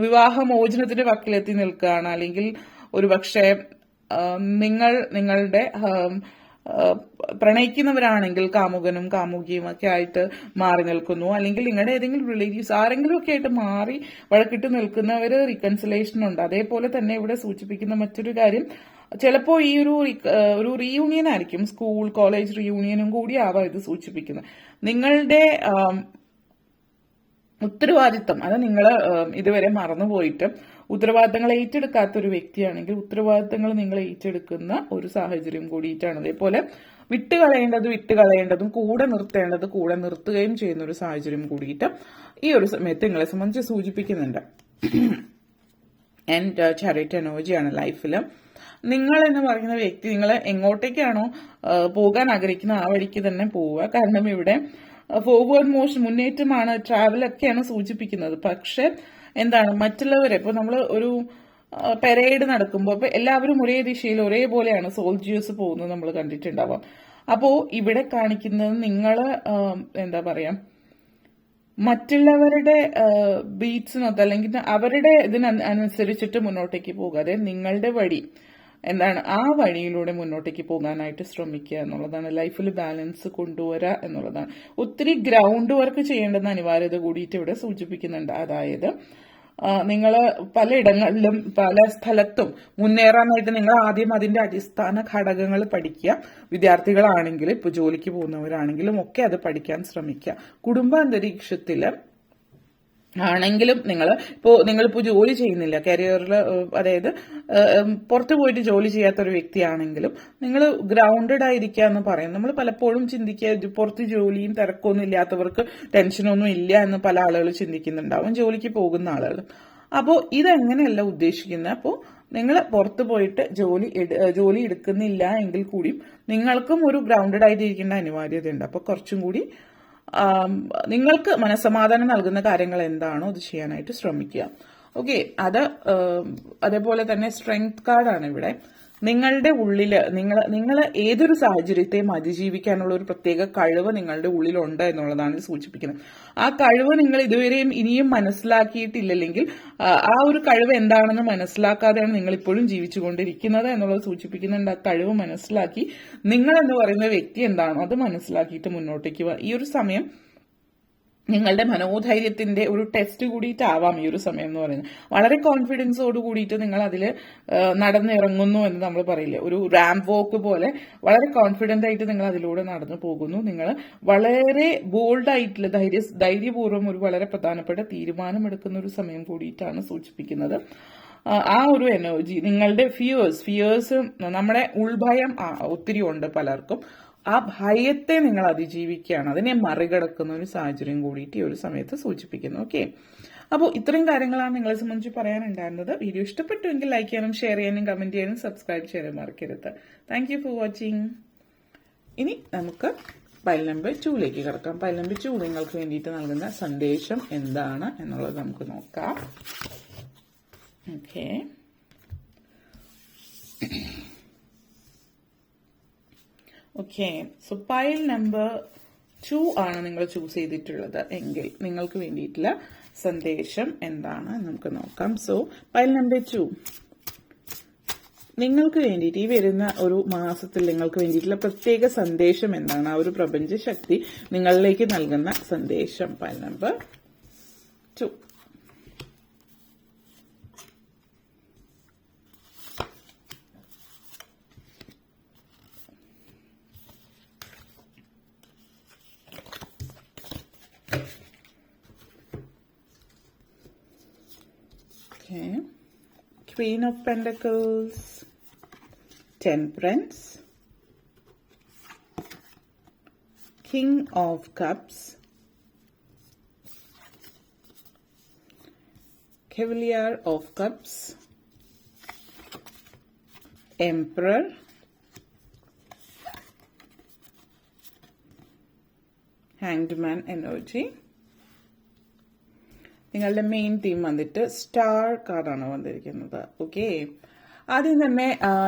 വിവാഹമോചനത്തിന്റെ വക്കിലെത്തി നിൽക്കുകയാണ്, അല്ലെങ്കിൽ ഒരുപക്ഷെ നിങ്ങളുടെ പ്രണയിക്കുന്നവരാണെങ്കിൽ കാമുകനും കാമുകിയും ഒക്കെ ആയിട്ട് മാറി നിൽക്കുന്നു, അല്ലെങ്കിൽ നിങ്ങളുടെ ഏതെങ്കിലും റിലേറ്റീവ്സ് ആരെങ്കിലും ഒക്കെ ആയിട്ട് മാറി വഴക്കിട്ട് നിൽക്കുന്നവര് റീകൺസിലേഷൻ ഉണ്ട്. അതേപോലെ തന്നെ ഇവിടെ സൂചിപ്പിക്കുന്ന മറ്റൊരു കാര്യം, ചിലപ്പോൾ ഈ ഒരു റീയൂണിയൻ ആയിരിക്കും, സ്കൂൾ കോളേജ് റീയൂണിയനും കൂടി ആവാം ഇത് സൂചിപ്പിക്കുന്നത്. നിങ്ങളുടെ ഉത്തരവാദിത്തം അത് നിങ്ങൾ ഇതുവരെ മറന്നുപോയിട്ട് ഉത്തരവാദിത്തങ്ങൾ ഏറ്റെടുക്കാത്ത ഒരു വ്യക്തിയാണെങ്കിൽ ഉത്തരവാദിത്തങ്ങൾ നിങ്ങൾ ഏറ്റെടുക്കുന്ന ഒരു സാഹചര്യം കൂടിയിട്ടാണ്. അതേപോലെ വിട്ടുകളയേണ്ടതും കൂടെ നിർത്തുകയും ചെയ്യുന്ന ഒരു സാഹചര്യം കൂടിയിട്ട് ഈ ഒരു സമയത്ത് നിങ്ങളെ സംബന്ധിച്ച് സൂചിപ്പിക്കുന്നുണ്ട്. ആൻഡ് ചാരിറ്റി എനർജിയാണ് ലൈഫിൽ. നിങ്ങൾ എന്ന് പറയുന്ന വ്യക്തി നിങ്ങൾ എങ്ങോട്ടേക്കാണോ പോകാൻ ആഗ്രഹിക്കുന്നത് ആ വഴിക്ക് തന്നെ പോവുക. കാരണം ഇവിടെ ഫോർവേഡ് മോഷൻ മുന്നേറ്റമാണ്, ട്രാവലൊക്കെയാണ് സൂചിപ്പിക്കുന്നത്. പക്ഷെ മറ്റുള്ളവരെ ഇപ്പോൾ നമ്മൾ ഒരു പെരേഡ് നടക്കുമ്പോൾ ഇപ്പൊ എല്ലാവരും ഒരേ ദിശയിൽ ഒരേപോലെയാണ് സോൾജിയേഴ്സ് പോകുന്നത് നമ്മൾ കണ്ടിട്ടുണ്ടാവാം. അപ്പോൾ ഇവിടെ കാണിക്കുന്നത് നിങ്ങൾ മറ്റുള്ളവരുടെ ബീറ്റ്സിനൊത്ത് അല്ലെങ്കിൽ അവരുടെ ഇതിനനുസരിച്ചിട്ട് മുന്നോട്ടേക്ക് പോകാതെ നിങ്ങളുടെ വഴി ആ വഴിയിലൂടെ മുന്നോട്ടേക്ക് പോകാനായിട്ട് ശ്രമിക്കുക എന്നുള്ളതാണ്. ലൈഫിൽ ബാലൻസ് കൊണ്ടുവരിക എന്നുള്ളതാണ്. ഒത്തിരി ഗ്രൗണ്ട് വർക്ക് ചെയ്യേണ്ടെന്ന അനിവാര്യത കൂടിയിട്ട് ഇവിടെ സൂചിപ്പിക്കുന്നുണ്ട്. അതായത് നിങ്ങൾ പലയിടങ്ങളിലും പല സ്ഥലത്തും മുന്നേറാനായിട്ട് നിങ്ങൾ ആദ്യം അതിന്റെ അടിസ്ഥാന ഘടകങ്ങൾ പഠിക്കുക. വിദ്യാർത്ഥികളാണെങ്കിലും ഇപ്പോൾ ജോലിക്ക് പോകുന്നവരാണെങ്കിലും ഒക്കെ അത് ശ്രമിക്കുക. കുടുംബ അന്തരീക്ഷത്തിൽ ആണെങ്കിലും നിങ്ങളിപ്പോൾ ജോലി ചെയ്യുന്നില്ല, കരിയറിൽ അതായത് പുറത്തു പോയിട്ട് ജോലി ചെയ്യാത്ത ഒരു വ്യക്തിയാണെങ്കിലും നിങ്ങൾ ഗ്രൗണ്ടഡ് ആയിരിക്കുക എന്ന് പറയും. നമ്മൾ പലപ്പോഴും ചിന്തിക്കുക പുറത്ത് ജോലിയും തിരക്കൊന്നും ഇല്ലാത്തവർക്ക് ടെൻഷനൊന്നും ഇല്ല എന്ന് പല ആളുകൾ ചിന്തിക്കുന്നുണ്ടാവും, ജോലിക്ക് പോകുന്ന ആളുകൾ. അപ്പോൾ ഇതെങ്ങനെയല്ല ഉദ്ദേശിക്കുന്നത്. അപ്പോൾ നിങ്ങൾ പുറത്തു പോയിട്ട് ജോലി എടുക്കുന്നില്ല എങ്കിൽ കൂടിയും നിങ്ങൾക്കും ഒരു ഗ്രൗണ്ടഡ് ആയിട്ട് ഇരിക്കേണ്ട അനിവാര്യതയുണ്ട്. അപ്പോൾ കുറച്ചും കൂടി നിങ്ങൾക്ക് മനസ്സമാധാനം നൽകുന്ന കാര്യങ്ങൾ എന്താണോ അത് ചെയ്യാനായിട്ട് ശ്രമിക്കുക. ഓക്കെ, അതേപോലെ തന്നെ സ്ട്രെങ്ത് കാർഡാണ് ഇവിടെ. നിങ്ങളുടെ ഉള്ളിൽ നിങ്ങൾ ഏതൊരു സാഹചര്യത്തെയും അതിജീവിക്കാനുള്ള ഒരു പ്രത്യേക കഴിവ് നിങ്ങളുടെ ഉള്ളിലുണ്ട് എന്നുള്ളതാണ് സൂചിപ്പിക്കുന്നത്. ആ കഴിവ് നിങ്ങൾ ഇതുവരെയും ഇനിയും മനസ്സിലാക്കിയിട്ടില്ലെങ്കിൽ ആ ഒരു കഴിവ് എന്താണെന്ന് മനസ്സിലാക്കാതെയാണ് നിങ്ങൾ ഇപ്പോഴും ജീവിച്ചുകൊണ്ടിരിക്കുന്നത് എന്നുള്ളത് സൂചിപ്പിക്കുന്നുണ്ട്. ആ കഴിവ് മനസ്സിലാക്കി നിങ്ങൾ എന്ന് പറയുന്ന വ്യക്തി എന്താണോ അത് മനസ്സിലാക്കിയിട്ട് മുന്നോട്ടേക്ക് ഈ ഒരു സമയം നിങ്ങളുടെ മനോധൈര്യത്തിന്റെ ഒരു ടെസ്റ്റ് കൂടിയിട്ടാവാം ഈ ഒരു സമയം എന്ന് പറയുന്നത്. വളരെ കോൺഫിഡൻസോട് കൂടിയിട്ട് നിങ്ങൾ അതിൽ നടന്നിറങ്ങുന്നു എന്ന് നമ്മൾ പറയില്ലേ, ഒരു റാമ്പ് വോക്ക് പോലെ വളരെ കോൺഫിഡന്റ് ആയിട്ട് നിങ്ങൾ അതിലൂടെ നടന്നു പോകുന്നു. നിങ്ങൾ വളരെ ബോൾഡായിട്ടുള്ള ധൈര്യപൂർവ്വം ഒരു വളരെ പ്രധാനപ്പെട്ട തീരുമാനമെടുക്കുന്ന ഒരു സമയം കൂടിയിട്ടാണ് സൂചിപ്പിക്കുന്നത്. ആ ഒരു എനർജി, നിങ്ങളുടെ ഫിയേഴ്സ് നമ്മുടെ ഉൾഭയം ഒത്തിരി ഉണ്ട് പലർക്കും. ആ ഭയത്തെ നിങ്ങൾ അതിജീവിക്കുകയാണ്, അതിനെ മറികടക്കുന്ന ഒരു സാഹചര്യം കൂടിയിട്ട് ഈ ഒരു സമയത്ത് സൂചിപ്പിക്കുന്നു. ഓക്കെ, അപ്പോൾ ഇത്രയും കാര്യങ്ങളാണ് നിങ്ങളെ സംബന്ധിച്ച് പറയാനുണ്ടായിരുന്നത്. വീഡിയോ ഇഷ്ടപ്പെട്ടുവെങ്കിൽ ലൈക്ക് ചെയ്യാനും ഷെയർ ചെയ്യാനും കമന്റ് ചെയ്യാനും സബ്സ്ക്രൈബ് ചെയ്യാനും മറക്കരുത്. Thank you for watching. ഇനി നമുക്ക് പൈൽ നമ്പർ 2ലേക്ക് കിടക്കാം. പൈൽ നമ്പർ 2 നിങ്ങൾക്ക് വേണ്ടിയിട്ട് നൽകുന്ന സന്ദേശം എന്താണ് എന്നുള്ളത് നമുക്ക് നോക്കാം. ഓക്കെ, സോ പൈൽ നമ്പർ 2 ആണ് നിങ്ങൾ ചൂസ് ചെയ്തിട്ടുള്ളത് എങ്കിൽ നിങ്ങൾക്ക് വേണ്ടിയിട്ടുള്ള സന്ദേശം എന്താണ് നമുക്ക് നോക്കാം. സോ പൈൽ നമ്പർ 2 നിങ്ങൾക്ക് വേണ്ടിയിട്ട് ഈ വരുന്ന ഒരു മാസത്തിൽ നിങ്ങൾക്ക് വേണ്ടിയിട്ടുള്ള പ്രത്യേക സന്ദേശം എന്താണ്, ആ ഒരു പ്രപഞ്ച ശക്തി നിങ്ങളിലേക്ക് നൽകുന്ന സന്ദേശം. Pile number 2. Okay, Queen of Pentacles, Temperance, King of Cups, Cavalier of Cups, Emperor, Hanged Man energy. നിങ്ങളുടെ മെയിൻ തീം വന്നിട്ട് സ്റ്റാർ കാർഡാണ് വന്നിരിക്കുന്നത്. ഓക്കെ, ആദ്യം തന്നെ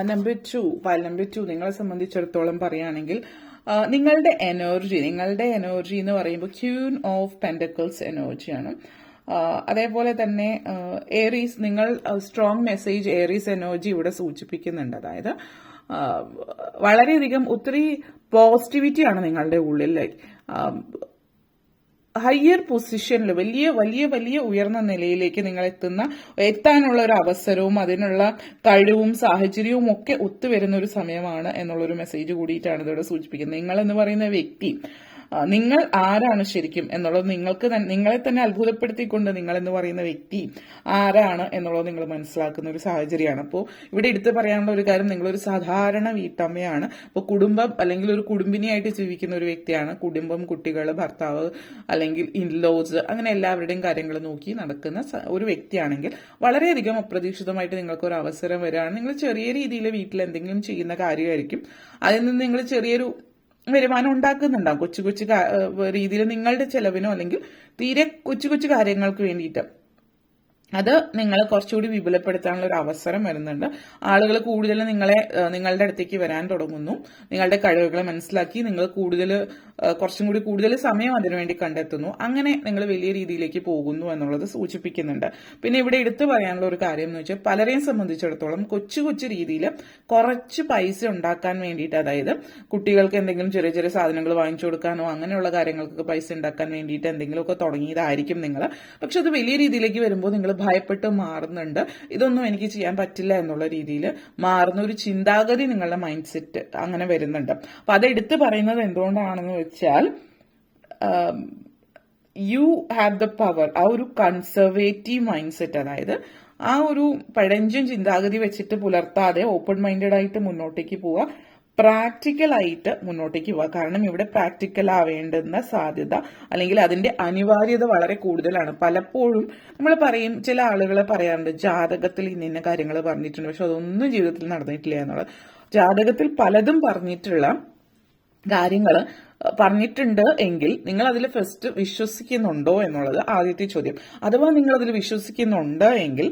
നമ്പർ 2, പൈൽ നമ്പർ 2 നിങ്ങളെ സംബന്ധിച്ചിടത്തോളം പറയുകയാണെങ്കിൽ നിങ്ങളുടെ എനർജി എന്ന് പറയുമ്പോൾ ക്യൂൻ ഓഫ് പെന്റക്കിൾസ് എനർജിയാണ്. അതേപോലെ തന്നെ ഏറീസ്, നിങ്ങൾ സ്ട്രോങ് മെസ്സേജ് ഏറീസ് എനർജി ഇവിടെ സൂചിപ്പിക്കുന്നുണ്ട്. അതായത് വളരെയധികം ഒത്തിരി പോസിറ്റിവിറ്റിയാണ് നിങ്ങളുടെ ഉള്ളിൽ. ഹയർ പൊസിഷനിൽ വലിയ വലിയ വലിയ ഉയർന്ന നിലയിലേക്ക് നിങ്ങൾ എത്താനുള്ള ഒരു അവസരവും അതിനുള്ള കഴിവും സാഹചര്യവും ഒക്കെ ഒത്തുവരുന്ന ഒരു സമയമാണ് എന്നുള്ളൊരു മെസ്സേജ് കൂടിയിട്ടാണ് ഇതിവിടെ സൂചിപ്പിക്കുന്നത്. നിങ്ങൾ എന്ന് പറയുന്ന വ്യക്തി, നിങ്ങൾ ആരാണ് ശരിക്കും എന്നുള്ളത് നിങ്ങളെ തന്നെ അത്ഭുതപ്പെടുത്തിക്കൊണ്ട് നിങ്ങൾ എന്ന് പറയുന്ന വ്യക്തി ആരാണ് എന്നുള്ളത് നിങ്ങൾ മനസ്സിലാക്കുന്ന ഒരു സാഹചര്യമാണ്. അപ്പോൾ ഇവിടെ എടുത്തു പറയാനുള്ള ഒരു കാര്യം, നിങ്ങളൊരു സാധാരണ വീട്ടമ്മയാണ്. അപ്പോൾ കുടുംബം അല്ലെങ്കിൽ ഒരു കുടുംബിനിയായിട്ട് ജീവിക്കുന്ന ഒരു വ്യക്തിയാണ്. കുടുംബം, കുട്ടികൾ, ഭർത്താവ് അല്ലെങ്കിൽ ഇൻലോസ്, അങ്ങനെ എല്ലാവരുടെയും കാര്യങ്ങൾ നോക്കി നടക്കുന്ന ഒരു വ്യക്തിയാണെങ്കിൽ വളരെയധികം അപ്രതീക്ഷിതമായിട്ട് നിങ്ങൾക്ക് ഒരു അവസരം വരികയാണ്. നിങ്ങൾ ചെറിയ രീതിയിൽ വീട്ടിൽ എന്തെങ്കിലും ചെയ്യുന്ന കാര്യമായിരിക്കും, അതിൽ നിന്ന് നിങ്ങൾ ചെറിയൊരു വരുമാനം ഉണ്ടാക്കുന്നുണ്ടാവും. കൊച്ചു കൊച്ചു രീതിയിൽ നിങ്ങളുടെ ചെലവിനോ അല്ലെങ്കിൽ തീരെ കൊച്ചു കൊച്ചു കാര്യങ്ങൾക്ക് വേണ്ടിയിട്ട് അത് നിങ്ങൾ കുറച്ചുകൂടി വിപുലപ്പെടുത്താനുള്ള ഒരു അവസരം വരുന്നുണ്ട്. ആളുകൾ കൂടുതൽ നിങ്ങളുടെ അടുത്തേക്ക് വരാൻ തുടങ്ങുന്നു. നിങ്ങളുടെ കഴിവുകളെ മനസ്സിലാക്കി നിങ്ങൾ കുറച്ചും കൂടി കൂടുതൽ സമയം അതിനുവേണ്ടി കണ്ടെത്തുന്നു. അങ്ങനെ നിങ്ങൾ വലിയ രീതിയിലേക്ക് പോകുന്നു എന്നുള്ളത് സൂചിപ്പിക്കുന്നുണ്ട്. പിന്നെ ഇവിടെ എടുത്തു പറയാനുള്ള ഒരു കാര്യം എന്ന് വെച്ചാൽ പലരെയും സംബന്ധിച്ചിടത്തോളം കൊച്ചു കൊച്ചു രീതിയിൽ കുറച്ച് പൈസ ഉണ്ടാക്കാൻ വേണ്ടിയിട്ട്, അതായത് കുട്ടികൾക്ക് എന്തെങ്കിലും ചെറിയ ചെറിയ സാധനങ്ങൾ വാങ്ങിച്ചു കൊടുക്കാനോ അങ്ങനെയുള്ള കാര്യങ്ങൾക്കൊക്കെ പൈസ ഉണ്ടാക്കാൻ വേണ്ടിയിട്ട് എന്തെങ്കിലുമൊക്കെ തുടങ്ങിയതായിരിക്കും നിങ്ങൾ. പക്ഷെ അത് വലിയ രീതിയിലേക്ക് വരുമ്പോൾ നിങ്ങൾ ഭയപ്പെട്ട് മാറുന്നുണ്ട്. ഇതൊന്നും എനിക്ക് ചെയ്യാൻ പറ്റില്ല എന്നുള്ള രീതിയിൽ മാറുന്ന ഒരു ചിന്താഗതി നിങ്ങളുടെ മൈൻഡ് സെറ്റ് അങ്ങനെ വരുന്നുണ്ട്. അപ്പൊ അത് എടുത്തു പറയുന്നത് എന്തുകൊണ്ടാണെന്ന് വെച്ചാൽ യു ഹാവ് ദ പവർ, ആ ഒരു കൺസർവേറ്റീവ് മൈൻഡ് സെറ്റ്, അതായത് ആ ഒരു പഴഞ്ചൻ ചിന്താഗതി വെച്ചിട്ട് പുലർത്താതെ ഓപ്പൺ മൈൻഡഡ് ആയിട്ട് മുന്നോട്ടേക്ക് പോവുക, പ്രാക്ടിക്കലായിട്ട് മുന്നോട്ടേക്ക് പോവുക. കാരണം ഇവിടെ പ്രാക്ടിക്കൽ ആവേണ്ടുന്ന സാധ്യത അല്ലെങ്കിൽ അതിന്റെ അനിവാര്യത വളരെ കൂടുതലാണ്. പലപ്പോഴും നമ്മൾ പറയും, ചില ആളുകൾ പറയാറുണ്ട് ജാതകത്തിൽ ഇന്ന കാര്യങ്ങൾ പറഞ്ഞിട്ടുണ്ട്, പക്ഷെ അതൊന്നും ജീവിതത്തിൽ നടന്നിട്ടില്ല എന്നുള്ളത്. ജാതകത്തിൽ പലതും പറഞ്ഞിട്ടുള്ള കാര്യങ്ങൾ പറഞ്ഞിട്ടുണ്ട് എങ്കിൽ നിങ്ങൾ അതിൽ ഫസ്റ്റ് വിശ്വസിക്കുന്നുണ്ടോ എന്നുള്ളത് ആദ്യത്തെ ചോദ്യം. അഥവാ നിങ്ങൾ അതിൽ വിശ്വസിക്കുന്നുണ്ട് എങ്കിൽ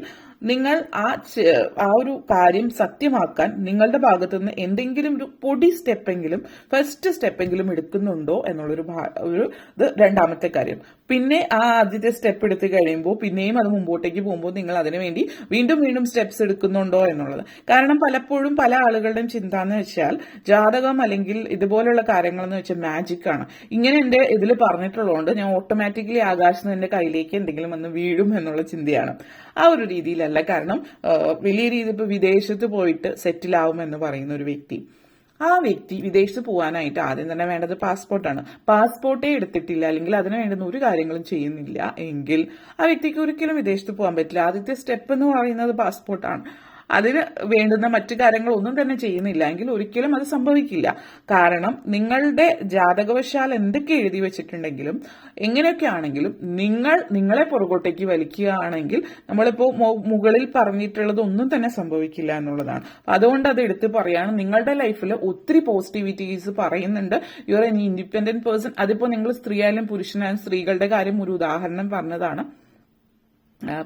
നിങ്ങൾ ആ ഒരു കാര്യം സത്യമാക്കാൻ നിങ്ങളുടെ ഭാഗത്തു നിന്ന് എന്തെങ്കിലും ഒരു പൊടി സ്റ്റെപ്പെങ്കിലും ഫസ്റ്റ് സ്റ്റെപ്പെങ്കിലും എടുക്കുന്നുണ്ടോ എന്നുള്ളൊരു ഇത് രണ്ടാമത്തെ കാര്യം. പിന്നെ ആ ആദ്യത്തെ സ്റ്റെപ്പ് എടുത്ത് കഴിയുമ്പോൾ പിന്നെയും അത് മുമ്പോട്ടേക്ക് പോകുമ്പോൾ നിങ്ങൾ അതിനുവേണ്ടി വീണ്ടും വീണ്ടും സ്റ്റെപ്സ് എടുക്കുന്നുണ്ടോ എന്നുള്ളത്. കാരണം പലപ്പോഴും പല ആളുകളുടെയും ചിന്ത എന്ന് വെച്ചാൽ ജാതകം അല്ലെങ്കിൽ ഇതുപോലുള്ള കാര്യങ്ങൾ എന്ന് വെച്ചാൽ മാജിക് ആണ്. ഇങ്ങനെ എന്റെ ഇതിൽ പറഞ്ഞിട്ടുള്ളതുകൊണ്ട് ഞാൻ ഓട്ടോമാറ്റിക്കലി ആകാശം എന്റെ കയ്യിലേക്ക് എന്തെങ്കിലും വന്ന് വീഴും എന്നുള്ള ചിന്തയാണ്. ആ ഒരു രീതിയിലല്ല. കാരണം വലിയ രീതിയിൽ ഇപ്പൊ വിദേശത്ത് പോയിട്ട് സെറ്റിൽ ആവുമെന്ന് പറയുന്ന ഒരു വ്യക്തി, ആ വ്യക്തി വിദേശത്ത് പോകാനായിട്ട് ആദ്യം തന്നെ വേണ്ടത് പാസ്പോർട്ടാണ്. പാസ്പോർട്ടേ എടുത്തിട്ടില്ല അല്ലെങ്കിൽ അതിന് വേണ്ടുന്ന ഒരു കാര്യങ്ങളും ചെയ്യുന്നില്ല എങ്കിൽ ആ വ്യക്തിക്ക് ഒരിക്കലും വിദേശത്ത് പോകാൻ പറ്റില്ല. ആദ്യത്തെ സ്റ്റെപ്പ് എന്ന് പറയുന്നത് പാസ്പോർട്ടാണ്. അതിന് വേണ്ടുന്ന മറ്റു കാര്യങ്ങളൊന്നും തന്നെ ചെയ്യുന്നില്ല എങ്കിൽ ഒരിക്കലും അത് സംഭവിക്കില്ല. കാരണം നിങ്ങളുടെ ജാതകവശാൽ എന്തൊക്കെ എഴുതി വെച്ചിട്ടുണ്ടെങ്കിലും എങ്ങനെയൊക്കെ ആണെങ്കിലും നിങ്ങളെ പുറകോട്ടേക്ക് വലിക്കുകയാണെങ്കിൽ നമ്മളിപ്പോ മുകളിൽ പറഞ്ഞിട്ടുള്ളത് ഒന്നും തന്നെ സംഭവിക്കില്ല എന്നുള്ളതാണ്. അതുകൊണ്ട് അത് എടുത്ത് പറയാണ്. നിങ്ങളുടെ ലൈഫിൽ ഒത്തിരി പോസിറ്റിവിറ്റീസ് പറയുന്നുണ്ട്. You are N independent person. അതിപ്പോ നിങ്ങൾ സ്ത്രീയായാലും പുരുഷനായാലും, സ്ത്രീകളുടെ കാര്യം ഒരു ഉദാഹരണം പറഞ്ഞതാണ്.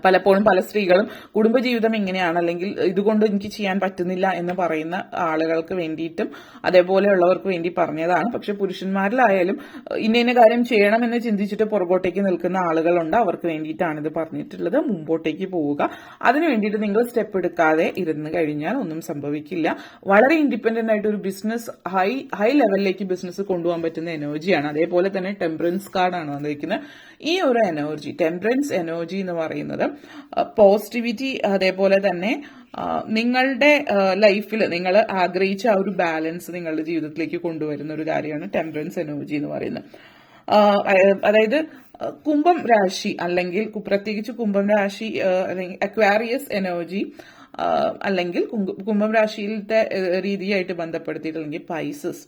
പലപ്പോഴും പല സ്ത്രീകളും കുടുംബജീവിതം എങ്ങനെയാണ് അല്ലെങ്കിൽ ഇതുകൊണ്ട് എനിക്ക് ചെയ്യാൻ പറ്റുന്നില്ല എന്ന് പറയുന്ന ആളുകൾക്ക് വേണ്ടിയിട്ടും അതേപോലെയുള്ളവർക്ക് വേണ്ടി പറഞ്ഞതാണ്. പക്ഷെ പുരുഷന്മാരിലായാലും ഇന്ന കാര്യം ചെയ്യണമെന്ന് ചിന്തിച്ചിട്ട് പുറകോട്ടേക്ക് നിൽക്കുന്ന ആളുകളുണ്ട്. അവർക്ക് വേണ്ടിയിട്ടാണ് ഇത് പറഞ്ഞിട്ടുള്ളത്. മുമ്പോട്ടേക്ക് പോവുക. അതിനു വേണ്ടിയിട്ട് നിങ്ങൾ സ്റ്റെപ്പ് എടുക്കാതെ ഇരുന്ന് കഴിഞ്ഞാൽ ഒന്നും സംഭവിക്കില്ല. വളരെ ഇൻഡിപെൻഡന്റ് ആയിട്ട് ഒരു ബിസിനസ് ഹൈ ലെവലിലേക്ക് ബിസിനസ് കൊണ്ടുപോകാൻ പറ്റുന്ന എനർജിയാണ്. അതേപോലെ തന്നെ ടെമ്പറൻസ് കാർഡാണ് വന്നിരിക്കുന്നത്. ഈ ഒരു എനർജി, ടെമ്പറൻസ് എനർജി എന്ന് പറയുന്നത് പോസിറ്റിവിറ്റി, അതേപോലെ തന്നെ നിങ്ങളുടെ ലൈഫിൽ നിങ്ങൾ ആഗ്രഹിച്ച ആ ഒരു ബാലൻസ് നിങ്ങളുടെ ജീവിതത്തിലേക്ക് കൊണ്ടുവരുന്ന ഒരു കാര്യമാണ് ടെമ്പറൻസ് എനർജി എന്ന് പറയുന്നത്. അതായത് കുംഭം രാശി അല്ലെങ്കിൽ പ്രത്യേകിച്ച് കുംഭം രാശി അല്ലെങ്കിൽ അക്വാരിയസ് എനർജി അല്ലെങ്കിൽ കുംഭം രാശിയിലത്തെ രീതിയായിട്ട് ബന്ധപ്പെടുത്തിയിട്ടില്ലെങ്കിൽ പൈസസ്,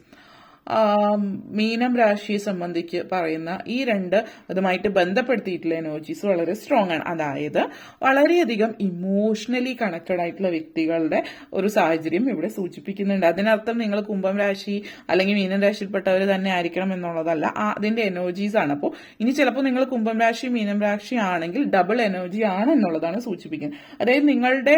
മീനം രാശിയെ സംബന്ധിച്ച് പറയുന്ന ഈ രണ്ട് അതുമായിട്ട് ബന്ധപ്പെടുത്തിയിട്ടുള്ള എനർജീസ് വളരെ സ്ട്രോങ് ആണ്. അതായത് വളരെയധികം ഇമോഷണലി കണക്റ്റഡ് ആയിട്ടുള്ള വ്യക്തികളുടെ ഒരു സാഹചര്യം ഇവിടെ സൂചിപ്പിക്കുന്നുണ്ട്. അതിനർത്ഥം നിങ്ങൾ കുംഭം രാശി അല്ലെങ്കിൽ മീനം രാശിയിൽപ്പെട്ടവർ തന്നെ ആയിരിക്കണം എന്നുള്ളതല്ല. അതിന്റെ എനർജീസ് ആണ്. അപ്പോൾ ഇനി ചിലപ്പോൾ നിങ്ങൾ കുംഭം രാശി മീനം രാശി ആണെങ്കിൽ ഡബിൾ എനർജി ആണ് എന്നുള്ളതാണ് സൂചിപ്പിക്കുന്നത്. അതായത് നിങ്ങളുടെ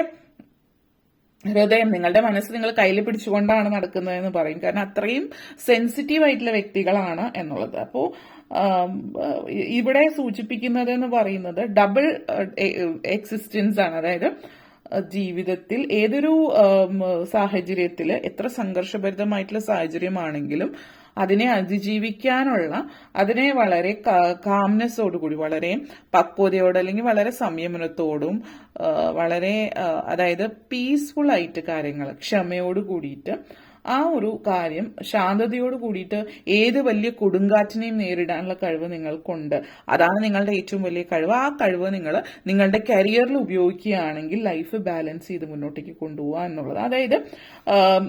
ഹൃദയം, നിങ്ങളുടെ മനസ്സ് നിങ്ങൾ കയ്യിൽ പിടിച്ചുകൊണ്ടാണ് നടക്കുന്നതെന്ന് പറയും. കാരണം അത്രയും സെൻസിറ്റീവ് ആയിട്ടുള്ള വ്യക്തികളാണ് എന്നുള്ളത്. അപ്പോൾ ഇവിടെ സൂചിപ്പിക്കുന്നത് എന്ന് പറയുന്നത് ഡബിൾ എക്സിസ്റ്റൻസ് ആണ്. അതായത് ജീവിതത്തിൽ ഏതൊരു സാഹചര്യത്തിൽ എത്ര സംഘർഷഭരിതമായിട്ടുള്ള സാഹചര്യമാണെങ്കിലും അതിനെ അതിജീവിക്കാനുള്ള, അതിനെ വളരെ കാംനെസ്സോടുകൂടി, വളരെ പക്വതയോട് അല്ലെങ്കിൽ വളരെ സംയമനത്തോടും വളരെ അതായത് പീസ്ഫുൾ ആയിട്ട് കാര്യങ്ങൾ ക്ഷമയോട് കൂടിയിട്ട് ആ ഒരു കാര്യം ശാന്തതയോട് കൂടിയിട്ട് ഏത് വലിയ കൊടുങ്കാറ്റിനെയും നേരിടാനുള്ള കഴിവ് നിങ്ങൾക്കുണ്ട്. അതാണ് നിങ്ങളുടെ ഏറ്റവും വലിയ കഴിവ്. ആ കഴിവ് നിങ്ങൾ നിങ്ങളുടെ കരിയറിൽ ഉപയോഗിക്കുകയാണെങ്കിൽ ലൈഫ് ബാലൻസ് ചെയ്ത് മുന്നോട്ടേക്ക് കൊണ്ടുപോകുക എന്നുള്ളത്. അതായത്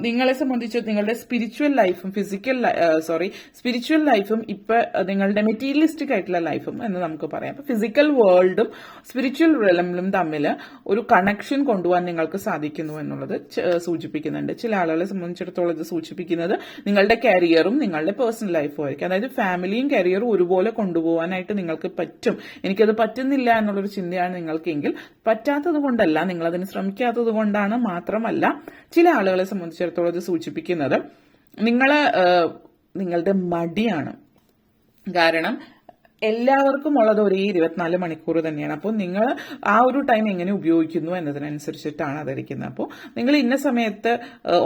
നിങ്ങളെ സംബന്ധിച്ച് നിങ്ങളുടെ സ്പിരിച്വൽ ലൈഫും ഇപ്പൊ നിങ്ങളുടെ മെറ്റീരിയലിസ്റ്റിക് ആയിട്ടുള്ള ലൈഫും എന്ന് നമുക്ക് പറയാം. അപ്പൊ ഫിസിക്കൽ വേൾഡും സ്പിരിച്വൽ റെലമിലും തമ്മിൽ ഒരു കണക്ഷൻ കൊണ്ടുപോകാൻ നിങ്ങൾക്ക് സാധിക്കുന്നു എന്നുള്ളത് സൂചിപ്പിക്കുന്നുണ്ട്. ചില ആളുകളെ സംബന്ധിച്ചിടത്തോളം ഇത് സൂചിപ്പിക്കുന്നത് നിങ്ങളുടെ കരിയറും നിങ്ങളുടെ പേഴ്സണൽ ലൈഫും ആയിരിക്കും. അതായത് ഫാമിലിയും കരിയറും ഒരുപോലെ കൊണ്ടുപോകാനായിട്ട് നിങ്ങൾക്ക് പറ്റും. എനിക്കത് പറ്റുന്നില്ല എന്നുള്ളൊരു ചിന്തയാണ് നിങ്ങൾക്കെങ്കിൽ പറ്റാത്തത് കൊണ്ടല്ല, നിങ്ങളതിന് ശ്രമിക്കാത്തത് കൊണ്ടാണ്. മാത്രമല്ല ചില ആളുകളെ സംബന്ധിച്ചിടത്തോളം ഇത് സൂചിപ്പിക്കുന്നത് നിങ്ങളുടെ മടിയാണ്. കാരണം എല്ലാവർക്കും ഉള്ളത് ഒരേ 24 മണിക്കൂർ തന്നെയാണ്. അപ്പോൾ നിങ്ങൾ ആ ഒരു ടൈം എങ്ങനെ ഉപയോഗിക്കുന്നു എന്നതിനനുസരിച്ചിട്ടാണ് അതിരിക്കുന്നത്. അപ്പോൾ നിങ്ങൾ ഇന്ന സമയത്ത്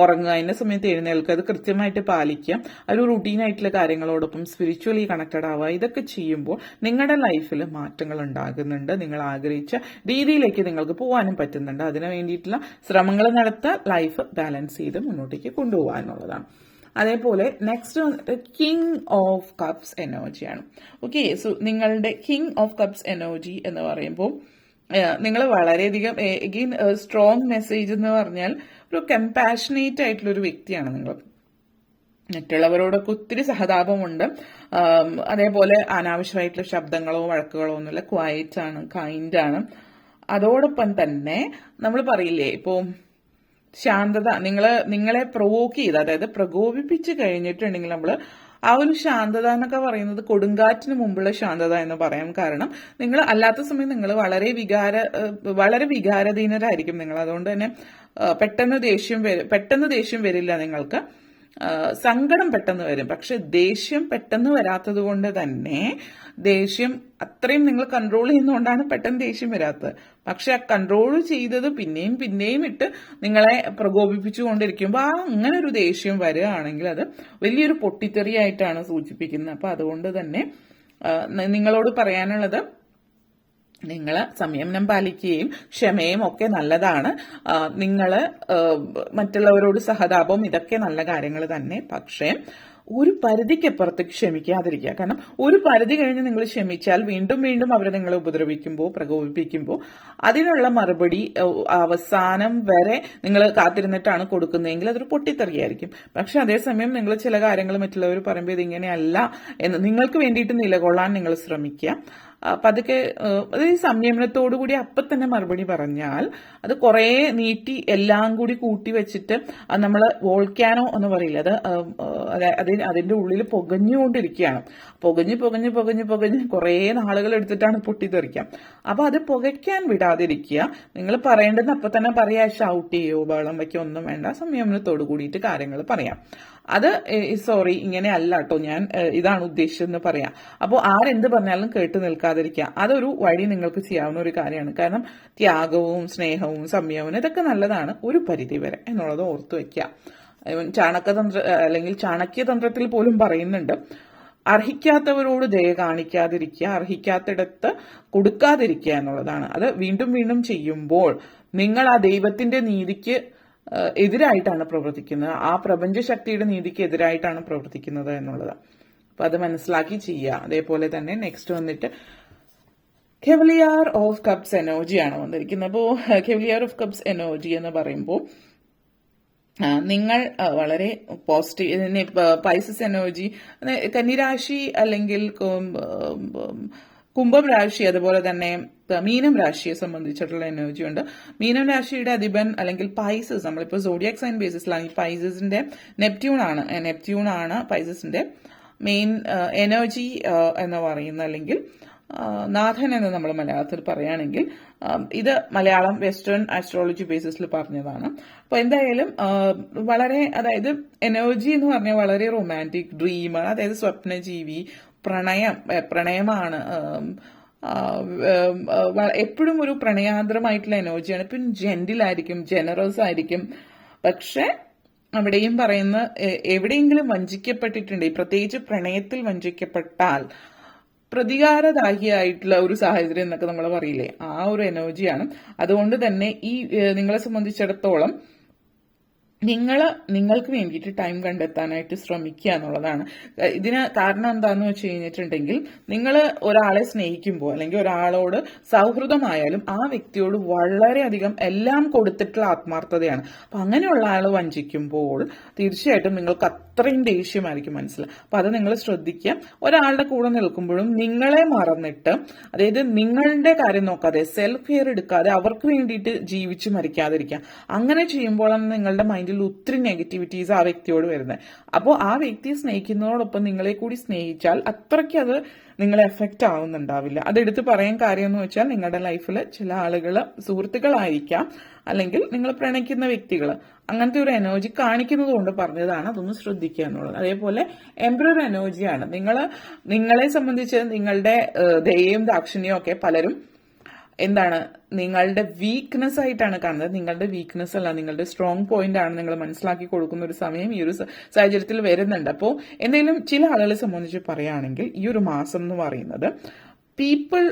ഉറങ്ങുക, ഇന്ന സമയത്ത് എഴുന്നേൽക്കുക, അത് കൃത്യമായിട്ട് പാലിക്കുക, ഒരു റുട്ടീനായിട്ടുള്ള കാര്യങ്ങളോടൊപ്പം സ്പിരിച്വലി കണക്റ്റഡ് ആവുക. ഇതൊക്കെ ചെയ്യുമ്പോൾ നിങ്ങളുടെ ലൈഫിൽ മാറ്റങ്ങൾ ഉണ്ടാകുന്നുണ്ട്. നിങ്ങൾ ആഗ്രഹിച്ച രീതിയിലേക്ക് നിങ്ങൾക്ക് പോകാനും പറ്റുന്നുണ്ട്. അതിനു വേണ്ടിയിട്ടുള്ള ശ്രമങ്ങൾ നടത്തുക, ലൈഫ് ബാലൻസ് ചെയ്ത് മുന്നോട്ടേക്ക് കൊണ്ടുപോകുക എന്നുള്ളതാണ്. അതേപോലെ നെക്സ്റ്റ് വന്നിട്ട് കിങ് ഓഫ് കപ്സ് എനർജിയാണ്. ഓക്കെ, സോ നിങ്ങളുടെ കിങ് ഓഫ് കപ്സ് എനർജി എന്ന് പറയുമ്പോൾ നിങ്ങൾ വളരെയധികം എഗെയിൻ സ്ട്രോങ് മെസ്സേജ് എന്ന് പറഞ്ഞാൽ ഒരു കമ്പാഷനേറ്റ് ആയിട്ടുള്ള ഒരു വ്യക്തിയാണ് നിങ്ങൾ. മറ്റുള്ളവരോടൊക്കെ ഒത്തിരി സഹതാപമുണ്ട്. അതേപോലെ അനാവശ്യമായിട്ടുള്ള ശബ്ദങ്ങളോ വഴക്കുകളോ ഒന്നുമില്ല. ക്വയറ്റ് ആണ്, കൈൻഡ് ആണ്. അതോടൊപ്പം തന്നെ നമ്മൾ പറയില്ലേ ഇപ്പോൾ ശാന്തത, നിങ്ങളെ പ്രൊവോക്ക് ചെയ്ത്, അതായത് പ്രകോപിപ്പിച്ച് കഴിഞ്ഞിട്ടുണ്ടെങ്കിൽ നമ്മൾ ആ ഒരു ശാന്തത എന്നൊക്കെ പറയുന്നത് കൊടുങ്കാറ്റിന് മുമ്പുള്ള ശാന്തത എന്ന് പറയാം. കാരണം നിങ്ങൾ അല്ലാത്ത സമയം നിങ്ങൾ വളരെ വികാരധീനരായിരിക്കും നിങ്ങൾ. അതുകൊണ്ട് തന്നെ പെട്ടെന്ന് ദേഷ്യം വരില്ല നിങ്ങൾക്ക്. സങ്കടം പെട്ടെന്ന് വരും. പക്ഷെ ദേഷ്യം പെട്ടെന്ന് വരാത്തത് കൊണ്ട് തന്നെ ദേഷ്യം അത്രയും നിങ്ങൾ കൺട്രോൾ ചെയ്യുന്നതുകൊണ്ടാണ് പെട്ടെന്ന് ദേഷ്യം വരാത്തത്. പക്ഷെ ആ കൺട്രോൾ ചെയ്തത് പിന്നെയും പിന്നെയും ഇട്ട് നിങ്ങളെ പ്രകോപിപ്പിച്ചുകൊണ്ടിരിക്കുമ്പോൾ അങ്ങനെ ഒരു ദേഷ്യം വരികയാണെങ്കിൽ അത് വലിയൊരു പൊട്ടിത്തെറിയായിട്ടാണ് സൂചിപ്പിക്കുന്നത്. അപ്പൊ അതുകൊണ്ട് തന്നെ നിങ്ങളോട് പറയാനുള്ളത്, നിങ്ങൾ സംയമനം പാലിക്കുകയും ക്ഷമയും ഒക്കെ നല്ലതാണ്. നിങ്ങൾ മറ്റുള്ളവരോട് സഹതാപം ഇതൊക്കെ നല്ല കാര്യങ്ങൾ തന്നെ. പക്ഷേ ഒരു പരിധിക്കപ്പുറത്ത് ക്ഷമിക്കാതിരിക്കുക. കാരണം ഒരു പരിധി കഴിഞ്ഞ് നിങ്ങൾ ക്ഷമിച്ചാൽ വീണ്ടും വീണ്ടും അവരെ നിങ്ങളെ ഉപദ്രവിക്കുമ്പോൾ പ്രകോപിപ്പിക്കുമ്പോൾ അതിനുള്ള മറുപടി അവസാനം വരെ നിങ്ങൾ കാത്തിരുന്നിട്ടാണ് കൊടുക്കുന്നതെങ്കിൽ അതൊരു പൊട്ടിത്തെറിയായിരിക്കും. പക്ഷെ അതേസമയം നിങ്ങൾ ചില കാര്യങ്ങൾ മറ്റുള്ളവർ പറയുമ്പോൾ ഇതിങ്ങനെയല്ല എന്ന് നിങ്ങൾക്ക് വേണ്ടിയിട്ട് നിലകൊള്ളാൻ നിങ്ങൾ ശ്രമിക്കുക. പതുക്കെ അതായത് സംയമനത്തോടു കൂടി അപ്പം തന്നെ മറുപടി പറഞ്ഞാൽ അത് കുറേ നീട്ടി എല്ലാം കൂടി കൂട്ടി വെച്ചിട്ട് നമ്മൾ വോൾക്കാനോ എന്ന് പറയില്ല, അതിന്റെ ഉള്ളിൽ പുകഞ്ഞുകൊണ്ടിരിക്കുകയാണ്. പുകഞ്ഞ് കുറേ നാളുകൾ എടുത്തിട്ടാണ് പൊട്ടിത്തെറിക്കാം. അപ്പൊ അത് പുകയ്ക്കാൻ വിടാതിരിക്കുക. നിങ്ങൾ പറയേണ്ടത് അപ്പം തന്നെ പറയാ, ഷൗട്ട് ചെയ്യോ ബഹളം വയ്ക്കോ ഒന്നും വേണ്ട. സംയമനത്തോടു കൂടിയിട്ട് കാര്യങ്ങൾ പറയാം. അത് സോറി ഇങ്ങനെ അല്ല കേട്ടോ, ഞാൻ ഇതാണ് ഉദ്ദേശിച്ചതെന്ന് പറയാം. അപ്പോൾ ആരെന്ത് പറഞ്ഞാലും കേട്ട് നിൽക്കാതിരിക്കുക. അതൊരു വഴി നിങ്ങൾക്ക് ചെയ്യാവുന്ന ഒരു കാര്യമാണ്. കാരണം ത്യാഗവും സ്നേഹവും സംയമനവും ഇതൊക്കെ നല്ലതാണ് ഒരു പരിധി വരെ എന്നുള്ളത് ഓർത്തു വെക്കുക. ചാണക്യതന്ത്രത്തിൽ പോലും പറയുന്നുണ്ട്, അർഹിക്കാത്തവരോട് ദയ കാണിക്കാതിരിക്കുക, അർഹിക്കാത്തിടത്ത് കൊടുക്കാതിരിക്കുക എന്നുള്ളതാണ്. അത് വീണ്ടും വീണ്ടും ചെയ്യുമ്പോൾ നിങ്ങൾ ആ ദൈവത്തിന്റെ നീതിക്ക് എതിരായിട്ടാണ് പ്രവർത്തിക്കുന്നത്, ആ പ്രപഞ്ച ശക്തിയുടെ നീതിക്ക് എതിരായിട്ടാണ് പ്രവർത്തിക്കുന്നത് എന്നുള്ളത്. അപ്പൊ അത് മനസ്സിലാക്കി ചെയ്യുക. അതേപോലെ തന്നെ നെക്സ്റ്റ് വന്നിട്ട് കെവലിയർ ഓഫ് കപ്സ് എനർജിയാണ് വന്നിരിക്കുന്നത്. അപ്പോൾ കെവലിയർ ഓഫ് കപ്സ് എനർജി എന്ന് പറയുമ്പോൾ നിങ്ങൾ വളരെ പോസിറ്റീവ്, പൈസസ് എനർജി, കന്നിരാശി അല്ലെങ്കിൽ കുംഭം രാശി, അതുപോലെ തന്നെ മീനം രാശിയെ സംബന്ധിച്ചിട്ടുള്ള എനർജി ഉണ്ട്. മീനം രാശിയുടെ അധിപൻ അല്ലെങ്കിൽ പൈസസ്, നമ്മളിപ്പോൾ സോഡിയാക് സൈൻ ബേസിസിലാണ്, ഈ പൈസസിന്റെ നെപ്റ്റ്യൂൺ ആണ് പൈസസിന്റെ മെയിൻ എനർജി എന്ന് പറയുന്നത്, അല്ലെങ്കിൽ നാഥൻ എന്ന് നമ്മൾ മലയാളത്തിൽ പറയുകയാണെങ്കിൽ. ഇത് മലയാളം വെസ്റ്റേൺ ആസ്ട്രോളജി ബേസിസിൽ പറഞ്ഞതാണ്. അപ്പൊ എന്തായാലും അതായത് എനർജി എന്ന് പറഞ്ഞാൽ വളരെ റൊമാൻറ്റിക്, ഡ്രീമർ, അതായത് സ്വപ്നജീവി, പ്രണയമാണ്, എപ്പോഴും ഒരു പ്രണയാർദ്രമായിട്ടുള്ള എനർജിയാണ്. പിന്നെ ജെന്റിലായിരിക്കും, ജനറസ് ആയിരിക്കും. പക്ഷെ അവിടെയും പറയുന്ന എവിടെയെങ്കിലും വഞ്ചിക്കപ്പെട്ടിട്ടുണ്ട്, പ്രത്യേകിച്ച് പ്രണയത്തിൽ വഞ്ചിക്കപ്പെട്ടാൽ പ്രതികാരദാഹിയായിട്ടുള്ള ഒരു സാഹചര്യം എന്നൊക്കെ നമ്മൾ പറയില്ലേ, ആ ഒരു എനർജിയാണ്. അതുകൊണ്ട് തന്നെ ഈ നിങ്ങളെ സംബന്ധിച്ചിടത്തോളം നിങ്ങൾക്ക് വേണ്ടിയിട്ട് ടൈം കണ്ടെത്താനായിട്ട് ശ്രമിക്കുക എന്നുള്ളതാണ്. ഇതിന് കാരണം എന്താണെന്ന് വെച്ച് കഴിഞ്ഞിട്ടുണ്ടെങ്കിൽ, നിങ്ങൾ ഒരാളെ സ്നേഹിക്കുമ്പോൾ അല്ലെങ്കിൽ ഒരാളോട് സൗഹൃദമായാലും ആ വ്യക്തിയോട് വളരെയധികം എല്ലാം കൊടുത്തിട്ടുള്ള ആത്മാർത്ഥതയാണ്. അപ്പൊ അങ്ങനെയുള്ള ആൾ വഞ്ചിക്കുമ്പോൾ തീർച്ചയായിട്ടും നിങ്ങൾക്ക് അത്രയും ദേഷ്യമായിരിക്കും മനസ്സിലാവും. അപ്പൊ അത് നിങ്ങൾ ശ്രദ്ധിക്കുക. ഒരാളുടെ കൂടെ നിൽക്കുമ്പോഴും നിങ്ങളെ മറന്നിട്ട്, അതായത് നിങ്ങളുടെ കാര്യം നോക്കാതെ, സെൽഫ് കെയർ എടുക്കാതെ അവർക്ക് വേണ്ടിയിട്ട് ജീവിച്ചു മരിക്കാതിരിക്കുക. അങ്ങനെ ചെയ്യുമ്പോഴാണ് നിങ്ങളുടെ മൈൻഡിൽ ഒത്തിരി നെഗറ്റിവിറ്റീസ് ആ വ്യക്തിയോട് വരുന്നത്. അപ്പോൾ ആ വ്യക്തിയെ സ്നേഹിക്കുന്നതോടൊപ്പം നിങ്ങളെ കൂടി സ്നേഹിച്ചാൽ അത്രയ്ക്ക് അത് നിങ്ങളെ എഫക്റ്റ് ആവുന്നുണ്ടാവില്ല. അതെടുത്ത് പറയാൻ കാര്യം എന്ന് വെച്ചാൽ, നിങ്ങളുടെ ലൈഫിൽ ചില ആളുകൾ സുഹൃത്തുക്കളായിരിക്കാം, അല്ലെങ്കിൽ നിങ്ങൾ പ്രണയിക്കുന്ന വ്യക്തികൾ അങ്ങനത്തെ ഒരു എനർജി കാണിക്കുന്നത് കൊണ്ട് പറഞ്ഞതാണ്. അതൊന്ന് ശ്രദ്ധിക്കുക എന്നുള്ളത്. അതേപോലെ എംബ്രർ എനർജിയാണ്. നിങ്ങളെ സംബന്ധിച്ച് നിങ്ങളുടെ ദയയും ദാക്ഷിണ്യവും ഒക്കെ പലരും നിങ്ങളുടെ വീക്ക്നെസ് ആയിട്ടാണ് കാണുന്നത്. നിങ്ങളുടെ വീക്ക്നെസ് അല്ല, നിങ്ങളുടെ സ്ട്രോങ് പോയിന്റ് ആണ് നിങ്ങൾ മനസ്സിലാക്കി കൊടുക്കുന്ന ഒരു സമയം ഈ ഒരു സാഹചര്യത്തിൽ വരുന്നുണ്ട്. അപ്പോൾ എന്തെങ്കിലും ചില ആളുകളെ സംബന്ധിച്ച് പറയുകയാണെങ്കിൽ, ഈ ഒരു മാസം എന്ന് പറയുന്നത് people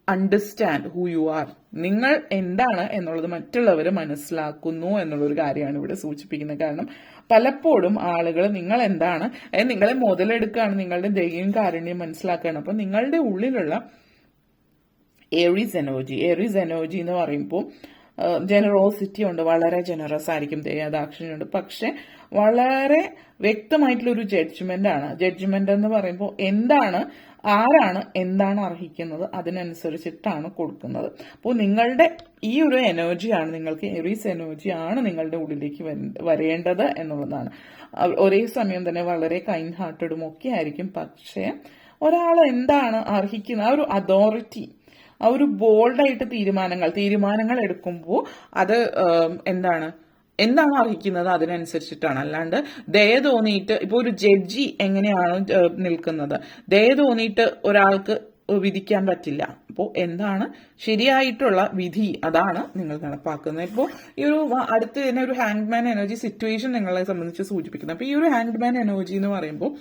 understand who you are, നിങ്ങൾ എന്താണ് എന്നുള്ളത് മറ്റുള്ളവർ മനസ്സിലാക്കുന്നു എന്നുള്ളൊരു കാര്യമാണ് ഇവിടെ സൂചിപ്പിക്കുന്നത്. കാരണം പലപ്പോഴും ആളുകൾ നിങ്ങൾ എന്താണ്, നിങ്ങളെ മുതലെടുക്കുകയാണ്, നിങ്ങളുടെ ദയയും കാരുണ്യം മനസ്സിലാക്കുകയാണ്. അപ്പൊ നിങ്ങളുടെ ഉള്ളിലുള്ള ഏറീസ് എനർജി എന്ന് പറയുമ്പോൾ ജനറോസിറ്റി ഉണ്ട്, വളരെ ജനറസ് ആയിരിക്കും, ദയാദാക്ഷിണ്യമുണ്ട്. പക്ഷെ വളരെ വ്യക്തമായിട്ടുള്ള ഒരു ജഡ്ജ്മെന്റ് ആണ്. ജഡ്ജ്മെന്റ് എന്ന് പറയുമ്പോൾ ആരാണ് എന്താണ് അർഹിക്കുന്നത് അതിനനുസരിച്ചിട്ടാണ് കൊടുക്കുന്നത്. അപ്പോൾ നിങ്ങളുടെ ഈ ഒരു എനർജിയാണ്, നിങ്ങൾക്ക് എറീസ് എനർജിയാണ് നിങ്ങളുടെ ഉള്ളിലേക്ക് വരേണ്ടത് എന്നുള്ളതാണ്. ഒരേ സമയം തന്നെ വളരെ കൈൻഡ് ഹാർട്ടഡും ഒക്കെ ആയിരിക്കും. പക്ഷേ ഒരാൾ എന്താണ് അർഹിക്കുന്നത്, ആ ഒരു അതോറിറ്റി, ആ ഒരു ബോൾഡായിട്ട് തീരുമാനങ്ങൾ എടുക്കുമ്പോൾ അത് എന്താണ് അർഹിക്കുന്നത് അതിനനുസരിച്ചിട്ടാണ്. അല്ലാണ്ട് ദയ തോന്നിയിട്ട്, ഇപ്പൊ ഒരു ജഡ്ജി എങ്ങനെയാണ് നിൽക്കുന്നത്, ദയ തോന്നിയിട്ട് ഒരാൾക്ക് വിധിക്കാൻ പറ്റില്ല. അപ്പോൾ എന്താണ് ശരിയായിട്ടുള്ള വിധി, അതാണ് നിങ്ങൾ നടപ്പാക്കുന്നത്. ഇപ്പോൾ ഈ ഒരു അടുത്ത് തന്നെ ഒരു ഹാങ്ഡ്മാൻ എനർജി സിറ്റുവേഷൻ നിങ്ങളെ സംബന്ധിച്ച് സൂചിപ്പിക്കുന്നത്. അപ്പൊ ഈ ഒരു ഹാങ്ഡ്മാൻ എനർജി എന്ന് പറയുമ്പോൾ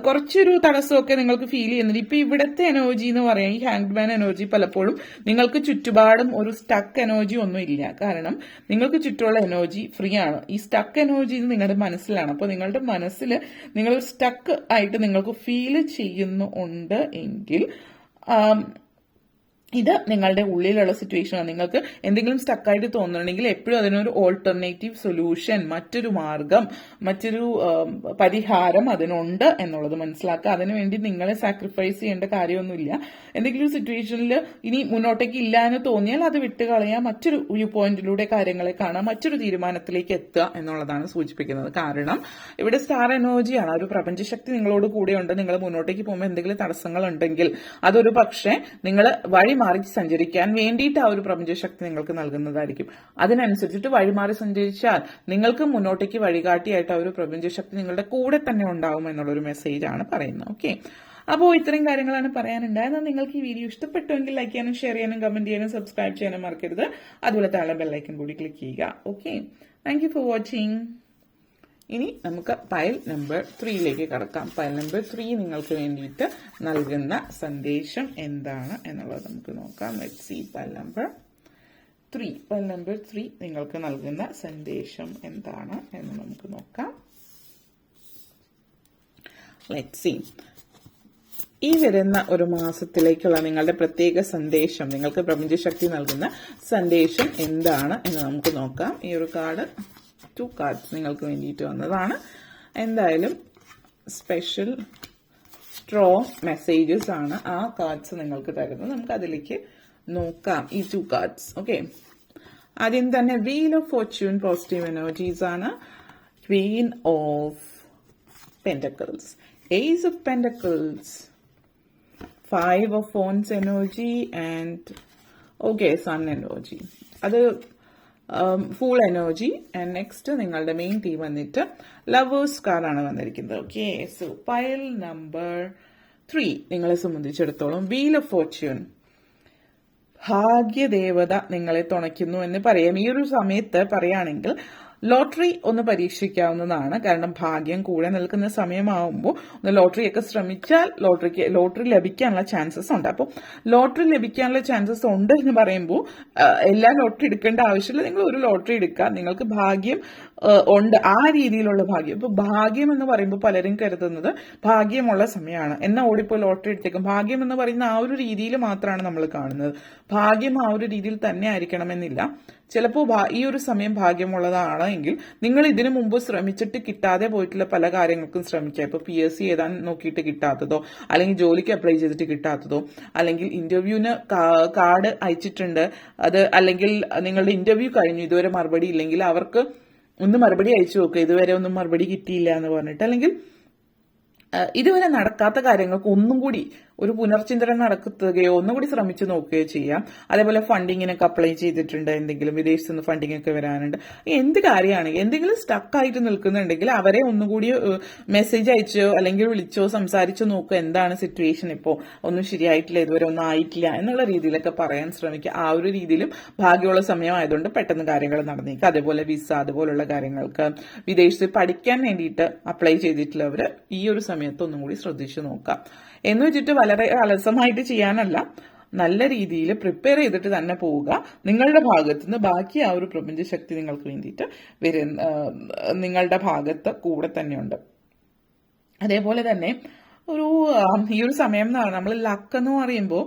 കുറച്ചൊരു തടസ്സമൊക്കെ നിങ്ങൾക്ക് ഫീൽ ചെയ്യുന്നുണ്ട്. ഇപ്പൊ ഇവിടുത്തെ എനർജി എന്ന് പറയാം, ഈ ഹാങ്ഡ്മാൻ എനർജി പലപ്പോഴും നിങ്ങൾക്ക് ചുറ്റുപാടും ഒരു സ്റ്റക്ക് എനർജി ഒന്നും ഇല്ല. കാരണം നിങ്ങൾക്ക് ചുറ്റുമുള്ള എനർജി ഫ്രീ ആണ്. ഈ സ്റ്റക്ക് എനർജി നിങ്ങളുടെ മനസ്സിലാണ്. അപ്പോൾ നിങ്ങളുടെ മനസ്സിൽ നിങ്ങൾ സ്റ്റക്ക് ആയിട്ട് നിങ്ങൾക്ക് ഫീൽ ചെയ്യുന്നുണ്ട് എങ്കിൽ ഇത് നിങ്ങളുടെ ഉള്ളിലുള്ള സിറ്റുവേഷനാണ്. നിങ്ങൾക്ക് എന്തെങ്കിലും സ്റ്റക്കായിട്ട് തോന്നുന്നുണ്ടെങ്കിൽ എപ്പോഴും അതിനൊരു ഓൾട്ടർനേറ്റീവ് സൊല്യൂഷൻ, മറ്റൊരു മാർഗം, മറ്റൊരു പരിഹാരം അതിനുണ്ട് എന്നുള്ളത് മനസ്സിലാക്കുക. അതിനുവേണ്ടി നിങ്ങളെ സാക്രിഫൈസ് ചെയ്യേണ്ട കാര്യമൊന്നുമില്ല. എന്തെങ്കിലും ഒരു സിറ്റുവേഷനിൽ ഇനി മുന്നോട്ടേക്ക് ഇല്ല എന്ന് തോന്നിയാൽ അത് വിട്ടുകളയാം, മറ്റൊരു വ്യൂ പോയിന്റിലൂടെ കാര്യങ്ങളെ കാണാം, മറ്റൊരു തീരുമാനത്തിലേക്ക് എത്തുക എന്നുള്ളതാണ് സൂചിപ്പിക്കുന്നത്. കാരണം ഇവിടെ സ്റ്റാർ എനർജിയാണ്, ഒരു പ്രപഞ്ചശക്തി നിങ്ങളോട് കൂടെയുണ്ട്. നിങ്ങൾ മുന്നോട്ടേക്ക് പോകുമ്പോൾ എന്തെങ്കിലും തടസ്സങ്ങൾ ഉണ്ടെങ്കിൽ അതൊരു പക്ഷേ നിങ്ങൾ വഴിമാറി സഞ്ചരിക്കാൻ വേണ്ടിയിട്ട് ആ ഒരു പ്രപഞ്ചശക്തി നിങ്ങൾക്ക് നൽകുന്നതായിരിക്കും. അതിനനുസരിച്ചിട്ട് വഴിമാറി സഞ്ചരിച്ചാൽ നിങ്ങൾക്ക് മുന്നോട്ടേക്ക് വഴികാട്ടിയായിട്ട് ആ ഒരു പ്രപഞ്ചശക്തി നിങ്ങളുടെ കൂടെ തന്നെ ഉണ്ടാവും എന്നുള്ളൊരു മെസ്സേജാണ് പറയുന്നത്. ഓക്കെ, അപ്പോൾ ഇത്രയും കാര്യങ്ങളാണ് പറയാനുണ്ടായത്. നിങ്ങൾക്ക് ഈ വീഡിയോ ഇഷ്ടപ്പെട്ടുവെങ്കിൽ ലൈക്ക് ചെയ്യാനും ഷെയർ ചെയ്യാനും കമന്റ് ചെയ്യാനും സബ്സ്ക്രൈബ് ചെയ്യാനും മറക്കരുത്. അതുപോലെ താഴെ ബെല്ലൈക്കൺ കൂടി ക്ലിക്ക് ചെയ്യുക. Okay, thank you for watching. ഇനി നമുക്ക് പൈൽ നമ്പർ 3യിലേക്ക് കടക്കാം. പൈൽ നമ്പർ 3 നിങ്ങൾക്ക് വേണ്ടിയിട്ട് നൽകുന്ന സന്ദേശം എന്താണ് എന്നുള്ളത് നമുക്ക് നോക്കാം. Let's see pile number 3. Pile number 3 നിങ്ങൾക്ക് നൽകുന്ന സന്ദേശം എന്താണ് എന്ന് നമുക്ക് നോക്കാം. Let's see. ഈ വരുന്ന ഒരു മാസത്തിലേക്കുള്ള നിങ്ങളുടെ പ്രത്യേക സന്ദേശം, നിങ്ങൾക്ക് പ്രപഞ്ചശക്തി നൽകുന്ന സന്ദേശം എന്താണ് എന്ന് നമുക്ക് നോക്കാം. ഈ ഒരു കാർഡ് 2 കാർഡ്സ് നിങ്ങൾക്ക് വേണ്ടിയിട്ട് വന്നതാണ്. എന്തായാലും സ്പെഷ്യൽ സ്ട്രോങ് മെസ്സേജസ് ആണ് ആ കാർഡ്സ് നിങ്ങൾക്ക് തരുന്നത്. നമുക്ക് അതിലേക്ക് നോക്കാം ഈ 2 കാർഡ്സ്. ഓക്കെ, ആദ്യം തന്നെ wheel of fortune positive energies ആണ്. Queen of pentacles, ace of pentacles, 5 of ഫോൺസ് energy and okay sun energy. അത് ഫുൾ എനർജി. ആൻഡ് നെക്സ്റ്റ് നിങ്ങളുടെ മെയിൻ തീം വന്നിട്ട് ലവേഴ്സ് കാർഡാണ് വന്നിരിക്കുന്നത്. ഓക്കെ, സോ പൈൽ നമ്പർ 3 നിങ്ങളെ സംബന്ധിച്ചിടത്തോളം വീൽ ഓഫ് ഫോർച്യൂൺ, ഭാഗ്യദേവത നിങ്ങളെ തുണയ്ക്കുന്നു എന്ന് പറയാം. ഈ ഒരു സമയത്ത് പറയുകയാണെങ്കിൽ ലോട്ടറി ഒന്ന് പരീക്ഷിക്കാവുന്നതാണ്. കാരണം ഭാഗ്യം കൂടെ നിൽക്കുന്ന സമയമാവുമ്പോൾ ഒന്ന് ലോട്ടറിയൊക്കെ ശ്രമിച്ചാൽ ലോട്ടറി ലഭിക്കാനുള്ള ചാൻസസ് ഉണ്ട്. അപ്പോൾ ലോട്ടറി ലഭിക്കാനുള്ള ചാൻസസ് ഉണ്ട് എന്ന് പറയുമ്പോൾ എല്ലാ ലോട്ടറി എടുക്കേണ്ട ആവശ്യമില്ല. നിങ്ങൾ ഒരു ലോട്ടറി എടുക്കുക, നിങ്ങൾക്ക് ഭാഗ്യം ഉണ്ട്, ആ രീതിയിലുള്ള ഭാഗ്യം. ഇപ്പൊ ഭാഗ്യം എന്ന് പറയുമ്പോൾ പലരും കരുതുന്നത് ഭാഗ്യമുള്ള സമയമാണ്, എന്നാ ഓടിപ്പോയി ലോട്ടറി എടുത്തേക്കും. ഭാഗ്യം എന്ന് പറയുന്ന ആ ഒരു രീതിയിൽ മാത്രമാണ് നമ്മൾ കാണുന്നത്. ഭാഗ്യം ആ ഒരു രീതിയിൽ തന്നെ ആയിരിക്കണമെന്നില്ല. ചിലപ്പോൾ ഈ ഒരു സമയം ഭാഗ്യമുള്ളതാണ് എങ്കിൽ നിങ്ങൾ ഇതിനു മുമ്പ് ശ്രമിച്ചിട്ട് കിട്ടാതെ പോയിട്ടുള്ള പല കാര്യങ്ങൾക്കും ശ്രമിക്കുക. ഇപ്പൊ PSC എഴുതാൻ നോക്കിയിട്ട് കിട്ടാത്തതോ, അല്ലെങ്കിൽ ജോലിക്ക് അപ്ലൈ ചെയ്തിട്ട് കിട്ടാത്തതോ, അല്ലെങ്കിൽ ഇന്റർവ്യൂവിന് കാർഡ് അയച്ചിട്ടുണ്ട് അത്, അല്ലെങ്കിൽ നിങ്ങളുടെ ഇന്റർവ്യൂ കഴിഞ്ഞു ഇതുവരെ മറുപടി ഇല്ലെങ്കിൽ അവർക്ക് ഒന്ന് മറുപടി അയച്ചു നോക്കുക, ഇതുവരെ ഒന്നും മറുപടി കിട്ടിയില്ല എന്ന് പറഞ്ഞിട്ട്, അല്ലെങ്കിൽ ഇതുവരെ നടക്കാത്ത കാര്യങ്ങൾക്ക് ഒന്നും കൂടി ഒരു പുനർചിന്തനം നടത്തുകയോ ഒന്നുകൂടി ശ്രമിച്ചു നോക്കുകയോ ചെയ്യാം. അതേപോലെ ഫണ്ടിങ്ങിനൊക്കെ അപ്ലൈ ചെയ്തിട്ടുണ്ട്, എന്തെങ്കിലും വിദേശത്ത് നിന്ന് ഫണ്ടിങ് ഒക്കെ വരാനുണ്ട്, എന്ത് കാര്യമാണെങ്കിൽ എന്തെങ്കിലും സ്റ്റക്കായിട്ട് നിൽക്കുന്നുണ്ടെങ്കിൽ അവരെ ഒന്നുകൂടി മെസ്സേജ് അയച്ചോ അല്ലെങ്കിൽ വിളിച്ചോ സംസാരിച്ചോ നോക്കുക. എന്താണ് സിറ്റുവേഷൻ, ഇപ്പോൾ ഒന്നും ശരിയായിട്ടില്ല, ഇതുവരെ ഒന്നും ആയിട്ടില്ല എന്നുള്ള രീതിയിലൊക്കെ പറയാൻ ശ്രമിക്കുക. ആ ഒരു രീതിയിലും ഭാഗ്യമുള്ള സമയമായതുകൊണ്ട് പെട്ടെന്ന് കാര്യങ്ങൾ നടന്നേക്കുക. അതേപോലെ വിസ അതുപോലുള്ള കാര്യങ്ങൾക്ക് വിദേശത്ത് പഠിക്കാൻ വേണ്ടിയിട്ട് അപ്ലൈ ചെയ്തിട്ടുള്ളവർ ഈ ഒരു സമയത്ത് ഒന്നും കൂടി ശ്രദ്ധിച്ചു നോക്കാം. എന്ന് വെച്ചിട്ട് വളരെ അലസമായിട്ട് ചെയ്യാനല്ല, നല്ല രീതിയിൽ പ്രിപ്പയർ ചെയ്തിട്ട് തന്നെ പോവുക. നിങ്ങളുടെ ഭാഗത്ത് നിന്ന് ബാക്കി ആ ഒരു പ്രപഞ്ചശക്തി നിങ്ങൾക്ക് വേണ്ടിയിട്ട് നിങ്ങളുടെ ഭാഗത്ത് കൂടെ തന്നെയുണ്ട്. അതേപോലെ തന്നെ ഈ ഒരു സമയം എന്ന് പറഞ്ഞാൽ നമ്മൾ ലക്ക് എന്ന് പറയുമ്പോൾ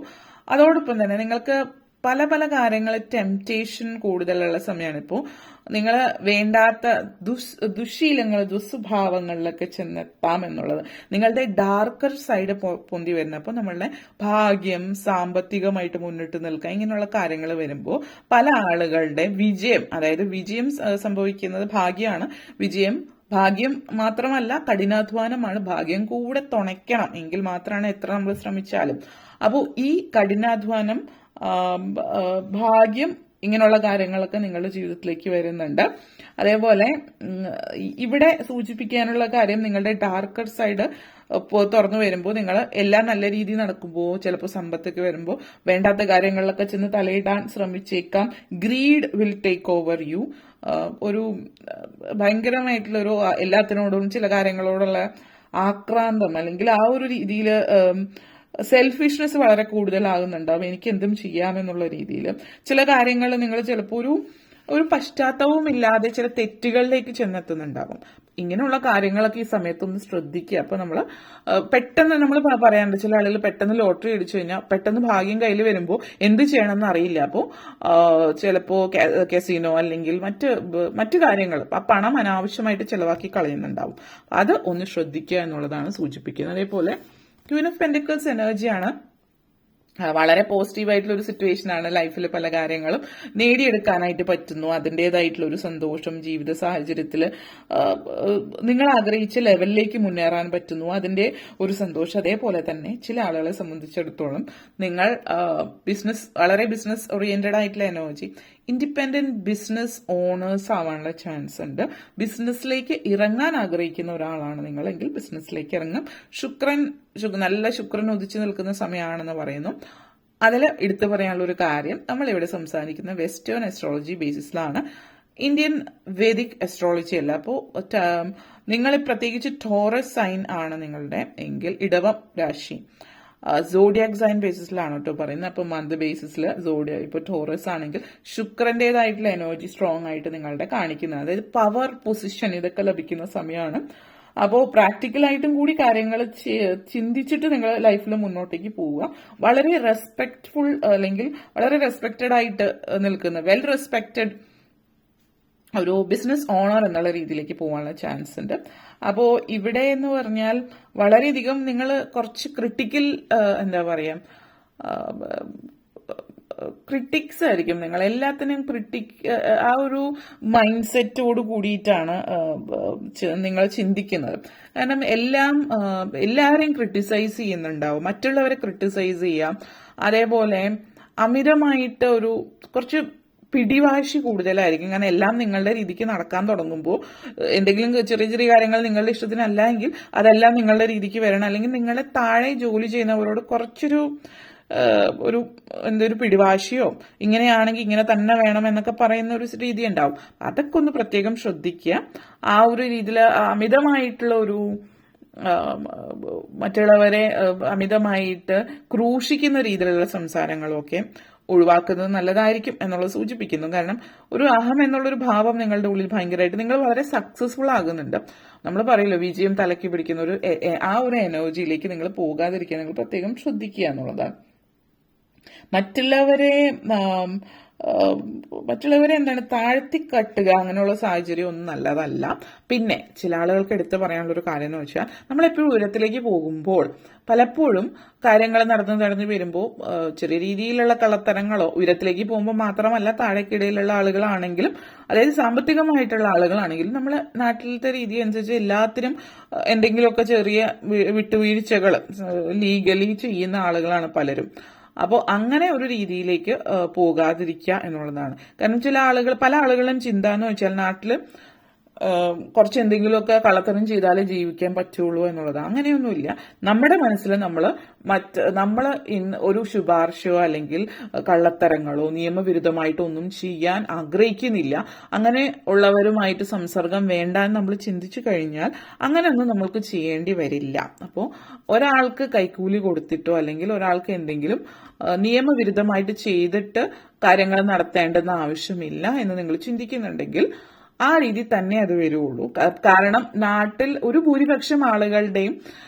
അതോടൊപ്പം തന്നെ നിങ്ങൾക്ക് പല പല കാര്യങ്ങൾ ടെംപ്റ്റേഷൻ കൂടുതലുള്ള സമയമാണ്. ഇപ്പോൾ നിങ്ങൾ വേണ്ടാത്ത ദുശീലങ്ങൾ, ദുസ്വഭാവങ്ങളിലൊക്കെ ചെന്നെത്താം എന്നുള്ളത്. നിങ്ങളുടെ ഡാർക്കർ സൈഡ് പൊന്തി വരുന്നത്. അപ്പോൾ നമ്മളുടെ ഭാഗ്യം, സാമ്പത്തികമായിട്ട് മുന്നിട്ട് നിൽക്കുക, ഇങ്ങനെയുള്ള കാര്യങ്ങൾ വരുമ്പോൾ പല ആളുകളുടെ വിജയം, അതായത് വിജയം സംഭവിക്കുന്നത് ഭാഗ്യമാണ്. ഭാഗ്യം മാത്രമല്ല, കഠിനാധ്വാനമാണ്. ഭാഗ്യം കൂടെ തുണയ്ക്കണം, എങ്കിൽ മാത്രമാണ് എത്ര നമ്മൾ ശ്രമിച്ചാലും. അപ്പോൾ ഈ കഠിനാധ്വാനം, ഭാഗ്യം, ഇങ്ങനെയുള്ള കാര്യങ്ങളൊക്കെ നിങ്ങളുടെ ജീവിതത്തിലേക്ക് വരുന്നുണ്ട്. അതേപോലെ ഇവിടെ സൂചിപ്പിക്കാനുള്ള കാര്യം, നിങ്ങളുടെ ഡാർക്കർ സൈഡ് തുറന്നു വരുമ്പോൾ, നിങ്ങൾ എല്ലാം നല്ല രീതിയിൽ നടക്കുമ്പോൾ, ചിലപ്പോൾ സമ്പത്തൊക്കെ വരുമ്പോൾ വേണ്ടാത്ത കാര്യങ്ങളിലൊക്കെ ചെന്ന് തലയിടാൻ ശ്രമിച്ചേക്കാം. Greed will take over you. ഒരു ഭയങ്കരമായിട്ടുള്ളൊരു എല്ലാത്തിനോടും ചില കാര്യങ്ങളോടുള്ള ആക്രാന്തം, അല്ലെങ്കിൽ ആ ഒരു രീതിയിൽ സെൽഫിഷ്നെസ് വളരെ കൂടുതലാകുന്നുണ്ടാവും. എനിക്ക് എന്തും ചെയ്യാമെന്നുള്ള രീതിയിൽ ചില കാര്യങ്ങൾ നിങ്ങൾ ചിലപ്പോൾ ഒരു പശ്ചാത്തലവും ഇല്ലാതെ ചില തെറ്റുകളിലേക്ക് ചെന്നെത്തുന്നുണ്ടാകും. ഇങ്ങനെയുള്ള കാര്യങ്ങളൊക്കെ ഈ സമയത്തൊന്ന് ശ്രദ്ധിക്കുക. അപ്പൊ നമ്മൾ പെട്ടെന്ന് നമ്മൾ പറയാറുണ്ട്, ചില ആളുകൾ പെട്ടെന്ന് ലോട്ടറി അടിച്ചു കഴിഞ്ഞാൽ പെട്ടെന്ന് ഭാഗ്യം കയ്യിൽ വരുമ്പോൾ എന്ത് ചെയ്യണമെന്ന് അറിയില്ല. അപ്പോൾ ചിലപ്പോൾ കസിനോ അല്ലെങ്കിൽ മറ്റു കാര്യങ്ങൾ, ആ പണം അനാവശ്യമായിട്ട് ചെലവാക്കി കളയുന്നുണ്ടാവും. അത് ഒന്ന് ശ്രദ്ധിക്കുക എന്നുള്ളതാണ് സൂചിപ്പിക്കുന്നത്. അതേപോലെ ക്വീൻ ഓഫ് പെന്റിക്കിൾസ് എനർജിയാണ്. വളരെ പോസിറ്റീവായിട്ടുള്ള ഒരു സിറ്റുവേഷൻ ആണ്. ലൈഫിൽ പല കാര്യങ്ങളും നേടിയെടുക്കാനായിട്ട് പറ്റുന്നു. അതിൻ്റെതായിട്ടുള്ള ഒരു സന്തോഷം, ജീവിത സാഹചര്യത്തിൽ നിങ്ങൾ ആഗ്രഹിച്ച ലെവലിലേക്ക് മുന്നേറാൻ പറ്റുന്നു, അതിന്റെ ഒരു സന്തോഷം. അതേപോലെ തന്നെ ചില ആളുകളെ സംബന്ധിച്ചിടത്തോളം നിങ്ങൾ വളരെ ബിസിനസ് ഓറിയന്റഡ് ആയിട്ടുള്ള എനർജി, ഇൻഡിപെൻഡന്റ് ബിസിനസ് ഓണേഴ്സ് ആവാനുള്ള ചാൻസ് ഉണ്ട്. ബിസിനസ്സിലേക്ക് ഇറങ്ങാൻ ആഗ്രഹിക്കുന്ന ഒരാളാണ് നിങ്ങളെങ്കിൽ ബിസിനസ്സിലേക്ക് ഇറങ്ങും. നല്ല ശുക്രൻ ഉദിച്ചു നിൽക്കുന്ന സമയമാണെന്ന് പറയുന്നു. അതിൽ എടുത്തു പറയാനുള്ള ഒരു കാര്യം, നമ്മൾ ഇവിടെ സംസാരിക്കുന്ന വെസ്റ്റേൺ അസ്ട്രോളജി ബേസിസിലാണ്, ഇന്ത്യൻ വേദിക് അസ്ട്രോളജി അല്ല. അപ്പോൾ നിങ്ങൾ പ്രത്യേകിച്ച് ടോറസ് സൈൻ ആണ് നിങ്ങളുടെ എങ്കിൽ, ഇടവം രാശി സോഡിയാക് സൈൻ ബേസിസിലാണ് കേട്ടോ പറയുന്നത്. അപ്പോൾ മന്ത് ബേസിസിൽ ഇപ്പോൾ ടോറസ് ആണെങ്കിൽ ശുക്രന്റേതായിട്ടുള്ള എനർജി സ്ട്രോങ് ആയിട്ട് നിങ്ങളുടെ കാണിക്കുന്നത്, അതായത് പവർ, പൊസിഷൻ, ഇതൊക്കെ ലഭിക്കുന്ന സമയമാണ്. അപ്പോൾ പ്രാക്ടിക്കലായിട്ടും കൂടി കാര്യങ്ങൾ ചിന്തിച്ചിട്ട് നിങ്ങൾ ലൈഫിൽ മുന്നോട്ടേക്ക് പോവുക. വളരെ റെസ്പെക്ട്ഫുൾ അല്ലെങ്കിൽ വളരെ റെസ്പെക്റ്റഡ് ആയിട്ട് നിൽക്കുന്ന, വെൽ റെസ്പെക്റ്റഡ് ഒരു ബിസിനസ് ഓണർ എന്നുള്ള രീതിയിലേക്ക് പോകാനുള്ള ചാൻസ് ഉണ്ട്. അപ്പോൾ ഇവിടെ എന്ന് പറഞ്ഞാൽ വളരെയധികം നിങ്ങൾ കുറച്ച് ക്രിട്ടിക്കൽ, എന്താ പറയാ, ക്രിട്ടിക്സ് ആയിരിക്കും. നിങ്ങൾ എല്ലാത്തിനും ആ ഒരു മൈൻഡ് സെറ്റോട് കൂടിയിട്ടാണ് നിങ്ങൾ ചിന്തിക്കുന്നത്. കാരണം എല്ലാവരെയും ക്രിട്ടിസൈസ് ചെയ്യുന്നുണ്ടാവും, മറ്റുള്ളവരെ ക്രിട്ടിസൈസ് ചെയ്യാം. അതേപോലെ അമിതമായിട്ട് കുറച്ച് പിടിവാശി കൂടുതലായിരിക്കും. കാരണം എല്ലാം നിങ്ങളുടെ രീതിക്ക് നടക്കാൻ തുടങ്ങുമ്പോൾ, എന്തെങ്കിലും ചെറിയ ചെറിയ കാര്യങ്ങൾ നിങ്ങളുടെ ഇഷ്ടത്തിനല്ല എങ്കിൽ അതെല്ലാം നിങ്ങളുടെ രീതിക്ക് വരണം. അല്ലെങ്കിൽ നിങ്ങളെ താഴെ ജോലി ചെയ്യുന്നവരോട് കുറച്ചൊരു എന്തൊരു പിടിവാശിയോ, ഇങ്ങനെയാണെങ്കിൽ ഇങ്ങനെ തന്നെ വേണം എന്നൊക്കെ പറയുന്ന ഒരു രീതി ഉണ്ടാവും. അതൊക്കെ ഒന്ന് പ്രത്യേകം ശ്രദ്ധിക്കുക. ആ ഒരു രീതിയിൽ അമിതമായിട്ടുള്ള മറ്റുള്ളവരെ അമിതമായിട്ട് ക്രൂശിക്കുന്ന രീതിയിലുള്ള സംസാരങ്ങളൊക്കെ ഒഴിവാക്കുന്നത് നല്ലതായിരിക്കും എന്നുള്ളത് സൂചിപ്പിക്കുന്നു. കാരണം ഒരു അഹം എന്നുള്ളൊരു ഭാവം നിങ്ങളുടെ ഉള്ളിൽ ഭയങ്കരമായിട്ട്, നിങ്ങൾ വളരെ സക്സസ്ഫുൾ ആകുന്നുണ്ട്. നമ്മൾ പറയില്ലോ, വിജയം തലക്കി പിടിക്കുന്ന ആ ഒരു എനർജിയിലേക്ക് നിങ്ങൾ പോകാതിരിക്കാൻ നിങ്ങൾ പ്രത്യേകം ശ്രദ്ധിക്കുക എന്നുള്ളതാണ്. മറ്റുള്ളവരെ എന്താണ് താഴ്ത്തിക്കട്ടുക, അങ്ങനെയുള്ള സാഹചര്യം ഒന്നും നല്ലതല്ല. പിന്നെ ചില ആളുകൾക്ക് എടുത്ത് പറയാനുള്ള ഒരു കാര്യം എന്ന് വെച്ചാൽ, നമ്മളെപ്പോഴും ഉയരത്തിലേക്ക് പോകുമ്പോൾ പലപ്പോഴും കാര്യങ്ങൾ നടന്നു വരുമ്പോൾ ചെറിയ രീതിയിലുള്ള കള്ളത്തരങ്ങളോ, ഉയരത്തിലേക്ക് പോകുമ്പോൾ മാത്രമല്ല താഴേക്കിടയിലുള്ള ആളുകളാണെങ്കിലും, അതായത് സാമ്പത്തികമായിട്ടുള്ള ആളുകളാണെങ്കിലും, നമ്മളെ നാട്ടിലത്തെ രീതി അനുസരിച്ച് എല്ലാത്തിനും എന്തെങ്കിലുമൊക്കെ ചെറിയ വിട്ടുവീഴ്ചകൾ ലീഗലി ചെയ്യുന്ന ആളുകളാണ് പലരും. അപ്പോൾ അങ്ങനെ ഒരു രീതിയിലേക്ക് പോകാതിരിക്കുക എന്നുള്ളതാണ്. കാരണം പല ആളുകളും ചിന്ത എന്ന് വെച്ചാൽ നാട്ടിൽ കുറച്ച് എന്തെങ്കിലുമൊക്കെ കള്ളത്തരം ചെയ്താലേ ജീവിക്കാൻ പറ്റുള്ളൂ എന്നുള്ളതാണ്. അങ്ങനെയൊന്നുമില്ല. നമ്മുടെ മനസ്സിൽ നമ്മൾ ഒരു ശുപാർശയോ അല്ലെങ്കിൽ കള്ളത്തരങ്ങളോ നിയമവിരുദ്ധമായിട്ടോ ഒന്നും ചെയ്യാൻ ആഗ്രഹിക്കുന്നില്ല. അങ്ങനെ ഉള്ളവരുമായിട്ട് സംസർഗം വേണ്ട എന്ന് നമ്മൾ ചിന്തിച്ചു കഴിഞ്ഞാൽ അങ്ങനെയൊന്നും നമ്മൾക്ക് ചെയ്യേണ്ടി വരില്ല. അപ്പോൾ ഒരാൾക്ക് കൈക്കൂലി കൊടുത്തിട്ടോ അല്ലെങ്കിൽ ഒരാൾക്ക് എന്തെങ്കിലും നിയമവിരുദ്ധമായിട്ട് ചെയ്തിട്ട് കാര്യങ്ങൾ നടത്തേണ്ടെന്ന ആവശ്യമില്ല എന്ന് നിങ്ങൾ ചിന്തിക്കുന്നുണ്ടെങ്കിൽ ആ രീതി തന്നെ അത് വരുള്ളൂ. കാരണം നാട്ടിൽ ഒരു ഭൂരിപക്ഷം ആളുകളുടെയും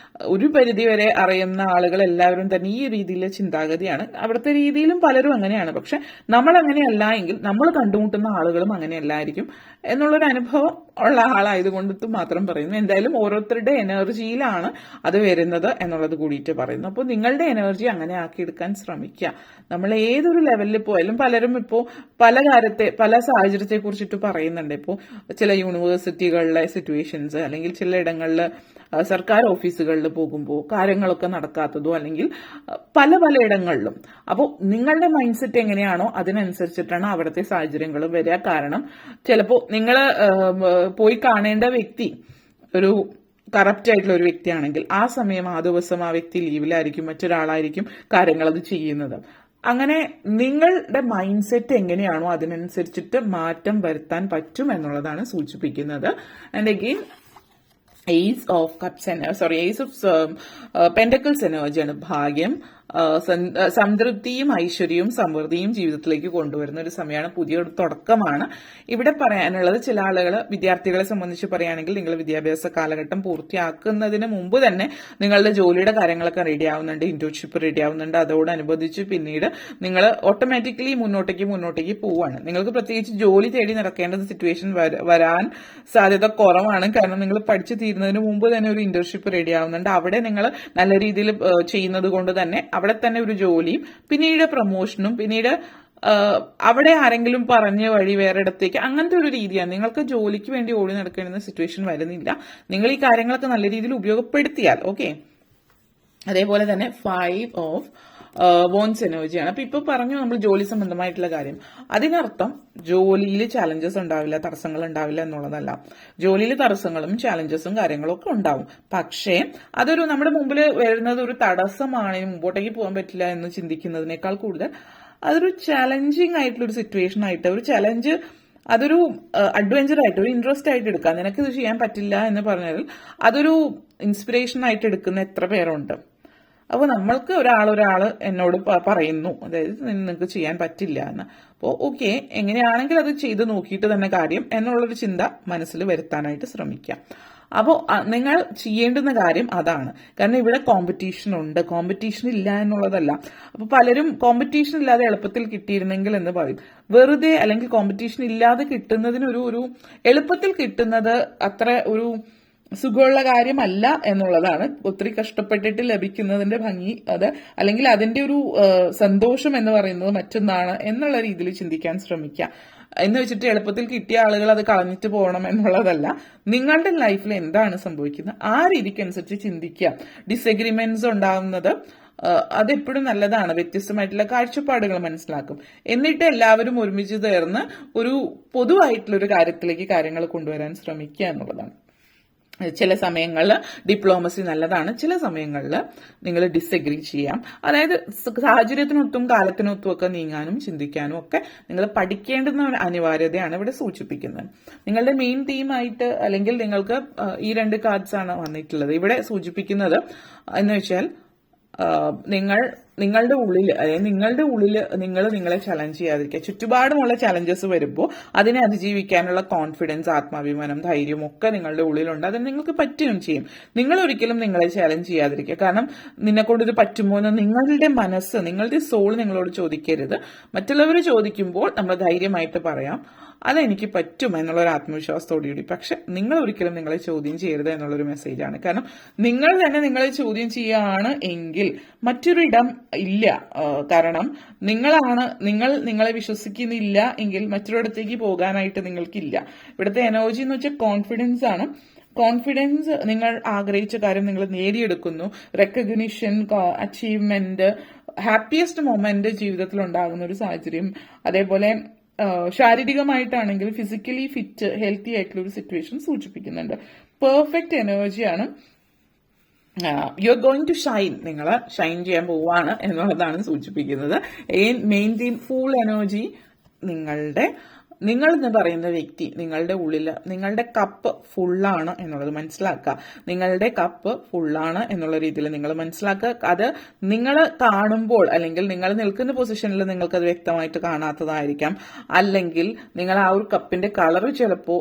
ഒരു പരിധിവരെ അറിയുന്ന ആളുകൾ എല്ലാവരും തന്നെ ഈ രീതിയിലെ ചിന്താഗതിയാണ്. അവിടുത്തെ രീതിയിലും പലരും അങ്ങനെയാണ്. പക്ഷെ നമ്മൾ അങ്ങനെയല്ല എങ്കിൽ നമ്മൾ കണ്ടുമുട്ടുന്ന ആളുകളും അങ്ങനെയല്ലായിരിക്കും എന്നുള്ളൊരു അനുഭവം ഉള്ള ആളായതുകൊണ്ട് മാത്രം പറയുന്നു. എന്തായാലും ഓരോരുത്തരുടെ എനർജിയിലാണ് അത് വരുന്നത് എന്നുള്ളത് കൂടിയിട്ട് പറയുന്നു. അപ്പോൾ നിങ്ങളുടെ എനർജി അങ്ങനെ ആക്കിയെടുക്കാൻ ശ്രമിക്കുക. നമ്മൾ ഏതൊരു ലെവലിൽ പോയാലും പലരും ഇപ്പോൾ പല സാഹചര്യത്തെ കുറിച്ചിട്ട് പറയുന്നുണ്ട്. ഇപ്പോൾ ചില യൂണിവേഴ്സിറ്റികളിലെ സിറ്റുവേഷൻസ്, അല്ലെങ്കിൽ ചില ഇടങ്ങളിൽ സർക്കാർ ഓഫീസുകളിൽ പോകുമ്പോൾ കാര്യങ്ങളൊക്കെ നടക്കാത്തതോ, അല്ലെങ്കിൽ പല ഇടങ്ങളിലും. അപ്പോൾ നിങ്ങളുടെ മൈൻഡ് സെറ്റ് എങ്ങനെയാണോ അതിനനുസരിച്ചിട്ടാണ് അവിടുത്തെ സാഹചര്യങ്ങൾ വരിക. കാരണം ചിലപ്പോൾ നിങ്ങൾ പോയി കാണേണ്ട വ്യക്തി ഒരു കറപ്റ്റ് ആയിട്ടുള്ള ഒരു വ്യക്തിയാണെങ്കിൽ ആ സമയം ആ ദിവസം ആ വ്യക്തി ലീവിലായിരിക്കും, മറ്റൊരാളായിരിക്കും കാര്യങ്ങൾ അത് ചെയ്യുന്നത്. അങ്ങനെ നിങ്ങളുടെ മൈൻഡ് സെറ്റ് എങ്ങനെയാണോ അതിനനുസരിച്ചിട്ട് മാറ്റം വരുത്താൻ പറ്റും എന്നുള്ളതാണ് സൂചിപ്പിക്കുന്നത്. And again Ace of Pentacles എനർജിയാണ്. ഭാഗ്യം, സംതൃപ്തിയും ഐശ്വര്യവും സമൃദ്ധിയും ജീവിതത്തിലേക്ക് കൊണ്ടുവരുന്ന ഒരു സമയമാണ്. പുതിയൊരു തുടക്കമാണ് ഇവിടെ പറയാനുള്ളത്. ചില ആളുകൾ, വിദ്യാർത്ഥികളെ സംബന്ധിച്ച് പറയുകയാണെങ്കിൽ, നിങ്ങൾ വിദ്യാഭ്യാസ കാലഘട്ടം പൂർത്തിയാക്കുന്നതിന് മുമ്പ് തന്നെ നിങ്ങളുടെ ജോലിയുടെ കാര്യങ്ങളൊക്കെ റെഡി ആവുന്നുണ്ട്, ഇന്റേൺഷിപ്പ് റെഡി ആവുന്നുണ്ട്. അതോടനുബന്ധിച്ച് പിന്നീട് നിങ്ങൾ ഓട്ടോമാറ്റിക്കലി മുന്നോട്ടേക്ക് പോവുകയാണ്. നിങ്ങൾക്ക് പ്രത്യേകിച്ച് ജോലി തേടി നടക്കേണ്ട സിറ്റുവേഷൻ വരാൻ സാധ്യത കുറവാണ്. കാരണം നിങ്ങൾ പഠിച്ചു തീരുന്നതിന് മുമ്പ് തന്നെ ഒരു ഇന്റേൺഷിപ്പ് റെഡി ആവുന്നുണ്ട്. അവിടെ നിങ്ങൾ നല്ല രീതിയിൽ ചെയ്യുന്നത് കൊണ്ട് തന്നെ അവിടെ തന്നെ ഒരു ജോലിയും പിന്നീട് പ്രൊമോഷനും പിന്നീട് അവിടെ ആരെങ്കിലും പറഞ്ഞ വഴി വേറെ ഇടത്തേക്ക്, അങ്ങനത്തെ ഒരു രീതിയാണ്. നിങ്ങൾക്ക് ജോലിക്ക് വേണ്ടി ഓടി നടക്കേണ്ട സിറ്റുവേഷൻ വരുന്നില്ല. നിങ്ങൾ ഈ കാര്യങ്ങളൊക്കെ നല്ല രീതിയിൽ ഉപയോഗപ്പെടുത്തിയാൽ ഓക്കെ. അതേപോലെ തന്നെ 5 of Wands എനർജിയാണ്. അപ്പൊ ഇപ്പൊ പറഞ്ഞു നമ്മൾ ജോലി സംബന്ധമായിട്ടുള്ള കാര്യം. അതിനർത്ഥം ജോലിയിൽ ചാലഞ്ചസ് ഉണ്ടാവില്ല, തടസ്സങ്ങൾ ഉണ്ടാവില്ല എന്നുള്ളതല്ല. ജോലിയിൽ തടസ്സങ്ങളും ചാലഞ്ചസും കാര്യങ്ങളും ഒക്കെ ഉണ്ടാവും. പക്ഷേ അതൊരു നമ്മുടെ മുമ്പിൽ വരുന്നത് ഒരു തടസ്സമാണ്, മുമ്പോട്ടേക്ക് പോകാൻ പറ്റില്ല എന്ന് ചിന്തിക്കുന്നതിനേക്കാൾ കൂടുതൽ അതൊരു ചാലഞ്ചിങ് ആയിട്ടുള്ള ഒരു സിറ്റുവേഷൻ ആയിട്ട്, ഒരു ചലഞ്ച്, അതൊരു അഡ്വഞ്ചർ ആയിട്ട്, ഒരു ഇൻട്രസ്റ്റ് ആയിട്ട് എടുക്കാം. നിനക്ക് ഇത് ചെയ്യാൻ പറ്റില്ല എന്ന് പറഞ്ഞാൽ അതൊരു ഇൻസ്പിറേഷൻ ആയിട്ട് എടുക്കുന്ന എത്ര പേരുണ്ട്. അപ്പോൾ നമ്മൾക്ക് ഒരാൾ എന്നോട് പറയുന്നു, അതായത് നിങ്ങൾക്ക് ചെയ്യാൻ പറ്റില്ല എന്ന്. അപ്പോൾ ഓക്കെ, എങ്ങനെയാണെങ്കിൽ അത് ചെയ്ത് നോക്കിയിട്ട് തന്നെ കാര്യം എന്നുള്ളൊരു ചിന്ത മനസ്സിൽ വരുത്താനായിട്ട് ശ്രമിക്കാം. അപ്പോൾ നിങ്ങൾ ചെയ്യേണ്ടുന്ന കാര്യം അതാണ്. കാരണം ഇവിടെ കോമ്പറ്റീഷൻ ഉണ്ട്, കോമ്പറ്റീഷൻ ഇല്ല എന്നുള്ളതല്ല. അപ്പോൾ പലരും കോമ്പറ്റീഷൻ ഇല്ലാതെ എളുപ്പത്തിൽ കിട്ടിയിരുന്നെങ്കിൽ എന്ന് പറയും. വെറുതെ, അല്ലെങ്കിൽ കോമ്പറ്റീഷൻ ഇല്ലാതെ കിട്ടുന്നതിന് ഒരു എളുപ്പത്തിൽ കിട്ടുന്നത് അത്ര ഒരു സുഖമുള്ള കാര്യമല്ല എന്നുള്ളതാണ്. ഒത്തിരി കഷ്ടപ്പെട്ടിട്ട് ലഭിക്കുന്നതിന്റെ ഭംഗി അത്, അല്ലെങ്കിൽ അതിന്റെ ഒരു സന്തോഷം എന്ന് പറയുന്നത് മറ്റൊന്നാണ് എന്നുള്ള രീതിയിൽ ചിന്തിക്കാൻ ശ്രമിക്കുക. എന്ന് വെച്ചിട്ട് എളുപ്പത്തിൽ കിട്ടിയ ആളുകൾ അത് കളഞ്ഞിട്ട് പോകണം എന്നുള്ളതല്ല. നിങ്ങളുടെ ലൈഫിൽ എന്താണ് സംഭവിക്കുന്നത് ആ രീതിക്കനുസരിച്ച് ചിന്തിക്കുക. ഡിസഗ്രിമെന്റ്സ് ഉണ്ടാകുന്നത് അതെപ്പോഴും നല്ലതാണ്. വ്യത്യസ്തമായിട്ടുള്ള കാഴ്ചപ്പാടുകൾ മനസ്സിലാക്കും. എന്നിട്ട് എല്ലാവരും ഒരുമിച്ച് ചേർന്ന് ഒരു പൊതുവായിട്ടുള്ള ഒരു കാര്യത്തിലേക്ക് കാര്യങ്ങൾ കൊണ്ടുവരാൻ ശ്രമിക്കുക എന്നുള്ളതാണ്. ചില സമയങ്ങളിൽ ഡിപ്ലോമസി നല്ലതാണ്, ചില സമയങ്ങളിൽ നിങ്ങൾ ഡിസഗ്രി ചെയ്യാം. അതായത് സാഹചര്യത്തിനൊത്തും കാലത്തിനൊത്തും ഒക്കെ നീങ്ങാനും ചിന്തിക്കാനും ഒക്കെ നിങ്ങൾ പഠിക്കേണ്ടുന്ന ഒരു അനിവാര്യതയാണ് ഇവിടെ സൂചിപ്പിക്കുന്നത്. നിങ്ങളുടെ മെയിൻ തീമായിട്ട്, അല്ലെങ്കിൽ നിങ്ങൾക്ക് ഈ 2 കാർഡ്സ് ആണ് വന്നിട്ടുള്ളത്. ഇവിടെ സൂചിപ്പിക്കുന്നത് എന്ന് വെച്ചാൽ നിങ്ങളുടെ ഉള്ളിൽ, അതായത് നിങ്ങൾ നിങ്ങളെ ചലഞ്ച് ചെയ്യാതിരിക്കുക. ചുറ്റുപാടുമുള്ള ചലഞ്ചസ് വരുമ്പോൾ അതിനെ അതിജീവിക്കാനുള്ള കോൺഫിഡൻസ്, ആത്മാഭിമാനം, ധൈര്യം ഒക്കെ നിങ്ങളുടെ ഉള്ളിലുണ്ട്. അതിന് നിങ്ങൾക്ക് പറ്റുകയും ചെയ്യും. നിങ്ങൾ ഒരിക്കലും നിങ്ങളെ ചലഞ്ച് ചെയ്യാതിരിക്കുക. കാരണം നിന്നെക്കൊണ്ട് ഇത് പറ്റുമോ എന്ന് നിങ്ങളുടെ മനസ്സ്, നിങ്ങളുടെ സോൾ നിങ്ങളോട് ചോദിക്കരുത്. മറ്റുള്ളവർ ചോദിക്കുമ്പോൾ നമ്മൾ ധൈര്യമായിട്ട് പറയാം, അതെനിക്ക് പറ്റും എന്നുള്ളൊരു ആത്മവിശ്വാസത്തോടുകൂടി. പക്ഷെ നിങ്ങൾ ഒരിക്കലും നിങ്ങളെ ചോദ്യം ചെയ്യരുത് എന്നുള്ളൊരു മെസ്സേജാണ്. കാരണം നിങ്ങൾ തന്നെ നിങ്ങളെ ചോദ്യം ചെയ്യുകയാണ് എങ്കിൽ മറ്റൊരു ഇടം ഇല്ല. കാരണം നിങ്ങളെ വിശ്വസിക്കുന്നില്ല എങ്കിൽ മറ്റൊരിടത്തേക്ക് പോകാനായിട്ട് നിങ്ങൾക്കില്ല. ഇവിടുത്തെ എനർജി എന്ന് വെച്ചാൽ കോൺഫിഡൻസ് ആണ്. കോൺഫിഡൻസ്, നിങ്ങൾ ആഗ്രഹിച്ച കാര്യം നിങ്ങൾ നേടിയെടുക്കുന്നു. റെക്കഗ്നിഷൻ, അച്ചീവ്മെന്റ്, ഹാപ്പിയസ്റ്റ് മൊമെന്റ് ജീവിതത്തിൽ ഉണ്ടാകുന്ന ഒരു സാഹചര്യം. അതേപോലെ ശാരീരികമായിട്ടാണെങ്കിൽ ഫിസിക്കലി ഫിറ്റ്, ഹെൽത്തി ആയിട്ടുള്ള ഒരു സിറ്റുവേഷൻ സൂചിപ്പിക്കുന്നുണ്ട്. പെർഫെക്റ്റ് എനർജിയാണ്. You are going to shine, നിങ്ങൾ ഷൈൻ ചെയ്യാൻ പോവാണ് എന്നുള്ളതാണ് സൂചിപ്പിക്കുന്നത്. Main theme full energy. നിങ്ങളുടെ നിങ്ങൾ എന്ന് പറയുന്ന വ്യക്തി നിങ്ങളുടെ ഉള്ളിൽ നിങ്ങളുടെ കപ്പ് ഫുള്ളാണ് എന്നുള്ളത് മനസ്സിലാക്കുക. നിങ്ങളുടെ കപ്പ് ഫുള്ളാണ് എന്നുള്ള രീതിയിൽ നിങ്ങൾ മനസ്സിലാക്കുക. അത് നിങ്ങൾ കാണുമ്പോൾ അല്ലെങ്കിൽ നിങ്ങൾ നിൽക്കുന്ന പൊസിഷനിൽ നിങ്ങൾക്കത് വ്യക്തമായിട്ട് കാണാത്തതായിരിക്കാം. അല്ലെങ്കിൽ നിങ്ങൾ ആ ഒരു കപ്പിന്റെ കളർ ചിലപ്പോൾ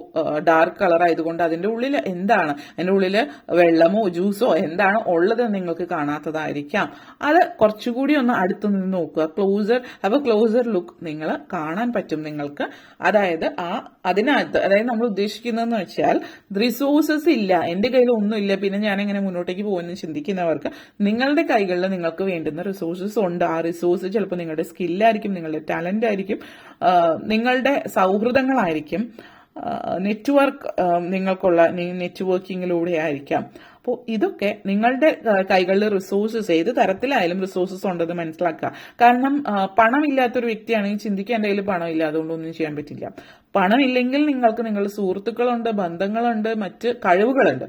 ഡാർക്ക് കളർ ആയതുകൊണ്ട് അതിന്റെ ഉള്ളിൽ എന്താണ്, അതിന്റെ ഉള്ളിൽ വെള്ളമോ ജ്യൂസോ എന്താണ് ഉള്ളത് നിങ്ങൾക്ക് കാണാത്തതായിരിക്കാം. അത് കുറച്ചുകൂടി ഒന്ന് അടുത്ത് നിന്ന് നോക്കുക. ക്ലോസർ ലുക്ക് നിങ്ങൾ കാണാൻ പറ്റും നിങ്ങൾക്ക്. അതായത് അതിനകത്ത് നമ്മൾ ഉദ്ദേശിക്കുന്നതെന്ന് വെച്ചാൽ റിസോഴ്സസ് ഇല്ല, എന്റെ കയ്യിൽ ഒന്നുമില്ല, പിന്നെ ഞാൻ എങ്ങനെ മുന്നോട്ടേക്ക് പോകുമെന്ന് ചിന്തിക്കുന്നവർക്ക് നിങ്ങളുടെ കൈകളിൽ നിങ്ങൾക്ക് വേണ്ടുന്ന റിസോഴ്സസ് ഉണ്ട്. ആ റിസോഴ്സ് ചിലപ്പോൾ നിങ്ങളുടെ സ്കില്ലായിരിക്കും, നിങ്ങളുടെ ടാലന്റ് ആയിരിക്കും, നിങ്ങളുടെ സൗഹൃദങ്ങളായിരിക്കും, നെറ്റ്വർക്ക് നിങ്ങൾക്കുള്ള നെറ്റ്വർക്കിങ്ങിലൂടെ ആയിരിക്കാം. അപ്പോൾ ഇതൊക്കെ നിങ്ങളുടെ കൈകളിൽ റിസോഴ്സസ് ഏത് തരത്തിലായാലും റിസോഴ്സസ് ഉണ്ടെന്ന് മനസ്സിലാക്കുക. കാരണം പണമില്ലാത്തൊരു വ്യക്തിയാണെങ്കിൽ ചിന്തിക്കാൻ എൻ്റെ കയ്യിൽ പണമില്ല അതുകൊണ്ടൊന്നും ചെയ്യാൻ പറ്റില്ല. പണമില്ലെങ്കിൽ നിങ്ങൾക്ക് നിങ്ങളുടെ സുഹൃത്തുക്കളുണ്ട്, ബന്ധങ്ങളുണ്ട്, മറ്റ് കഴിവുകളുണ്ട്.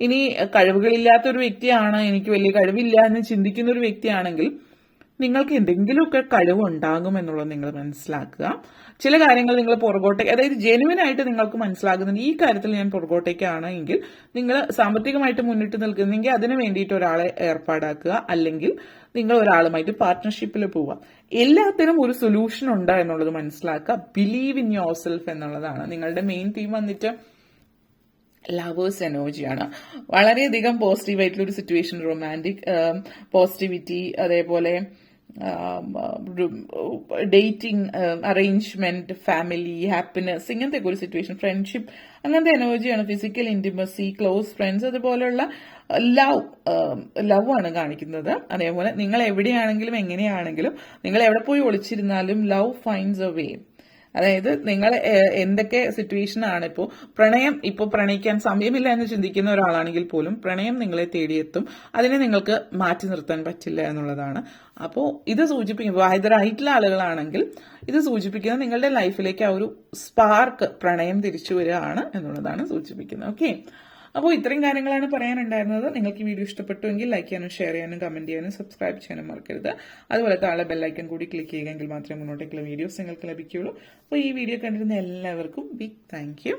ഇനി കഴിവുകളില്ലാത്തൊരു വ്യക്തിയാണ്, എനിക്ക് വലിയ കഴിവില്ല എന്ന് ചിന്തിക്കുന്ന ഒരു വ്യക്തിയാണെങ്കിൽ നിങ്ങൾക്ക് എന്തെങ്കിലുമൊക്കെ കഴിവുണ്ടാകും എന്നുള്ളത് നിങ്ങൾ മനസ്സിലാക്കുക. ചില കാര്യങ്ങൾ നിങ്ങൾ പുറകോട്ടേക്ക്, അതായത് ജെനുവിൻ ആയിട്ട് നിങ്ങൾക്ക് മനസ്സിലാകുന്നുണ്ട് ഈ കാര്യത്തിൽ ഞാൻ പുറകോട്ടേക്കാണ് എങ്കിൽ നിങ്ങൾ സാമ്പത്തികമായിട്ട് മുന്നിട്ട് നിൽക്കുന്നെങ്കിൽ അതിന് വേണ്ടിയിട്ട് ഒരാളെ ഏർപ്പാടാക്കുക, അല്ലെങ്കിൽ നിങ്ങൾ ഒരാളുമായിട്ട് പാർട്ട്ണർഷിപ്പിൽ പോവുക. എല്ലാത്തിനും ഒരു സൊല്യൂഷൻ ഉണ്ട് എന്നുള്ളത് മനസ്സിലാക്കുക. ബിലീവ് ഇൻ യുവർ സെൽഫ് എന്നുള്ളതാണ് നിങ്ങളുടെ മെയിൻ തീം. വന്നിട്ട് ലവേഴ്സ് എനർജിയാണ്. വളരെയധികം പോസിറ്റീവ് ആയിട്ടുള്ള ഒരു സിറ്റുവേഷൻ, റൊമാൻറ്റിക് പോസിറ്റിവിറ്റി, അതേപോലെ ഡേറ്റിംഗ്, അറേഞ്ച്മെന്റ്, ഫാമിലി, ഹാപ്പിനെസ്, ഇങ്ങനത്തെ ഒരു സിറ്റുവേഷൻ, ഫ്രണ്ട്ഷിപ്പ്, അങ്ങനത്തെ എനർജിയാണ്. ഫിസിക്കൽ ഇന്റിമസി, ക്ലോസ് ഫ്രണ്ട്സ്, അതുപോലെയുള്ള ലവ് ആണ് കാണിക്കുന്നത്. അതേപോലെ നിങ്ങൾ എവിടെയാണെങ്കിലും എങ്ങനെയാണെങ്കിലും നിങ്ങൾ എവിടെ പോയി ഒളിച്ചിരുന്നാലും ലവ് ഫൈൻഡ്സ് എ വേ. അതായത് നിങ്ങൾ എന്തൊക്കെ സിറ്റുവേഷൻ ആണ് ഇപ്പോൾ പ്രണയിക്കാൻ സമയമില്ല എന്ന് ചിന്തിക്കുന്ന ഒരാളാണെങ്കിൽ പോലും പ്രണയം നിങ്ങളെ തേടിയെത്തും. അതിനെ നിങ്ങൾക്ക് മാറ്റി നിർത്താൻ പറ്റില്ല എന്നുള്ളതാണ്. അപ്പോൾ ഇത് സൂചിപ്പിക്കുമ്പോൾ വാഹിതരായിട്ടുള്ള ആളുകളാണെങ്കിൽ ഇത് സൂചിപ്പിക്കുന്നത് നിങ്ങളുടെ ലൈഫിലേക്ക് ആ ഒരു സ്പാർക്ക്, പ്രണയം തിരിച്ചു വരികയാണ് എന്നുള്ളതാണ് സൂചിപ്പിക്കുന്നത്. ഓക്കെ, അപ്പോൾ ഇത്രയും കാര്യങ്ങളാണ് പറയാനുണ്ടായിരുന്നത്. നിങ്ങൾക്ക് ഈ വീഡിയോ ഇഷ്ടപ്പെട്ടുവെങ്കിൽ ലൈക്ക് ചെയ്യാനും ഷെയർ ചെയ്യാനും കമന്റ് ചെയ്യാനും സബ്സ്ക്രൈബ് ചെയ്യാനും മറക്കരുത്. അതുപോലെ താഴെ ബെല്ലൈക്കൺ കൂടി ക്ലിക്ക് ചെയ്യുകയെങ്കിൽ മാത്രമേ മുന്നോട്ടേക്കുള്ള വീഡിയോസ് നിങ്ങൾക്ക് ലഭിക്കുകയുള്ളൂ. അപ്പോൾ ഈ വീഡിയോ കണ്ടിരുന്ന എല്ലാവർക്കും ബിഗ് താങ്ക് യു.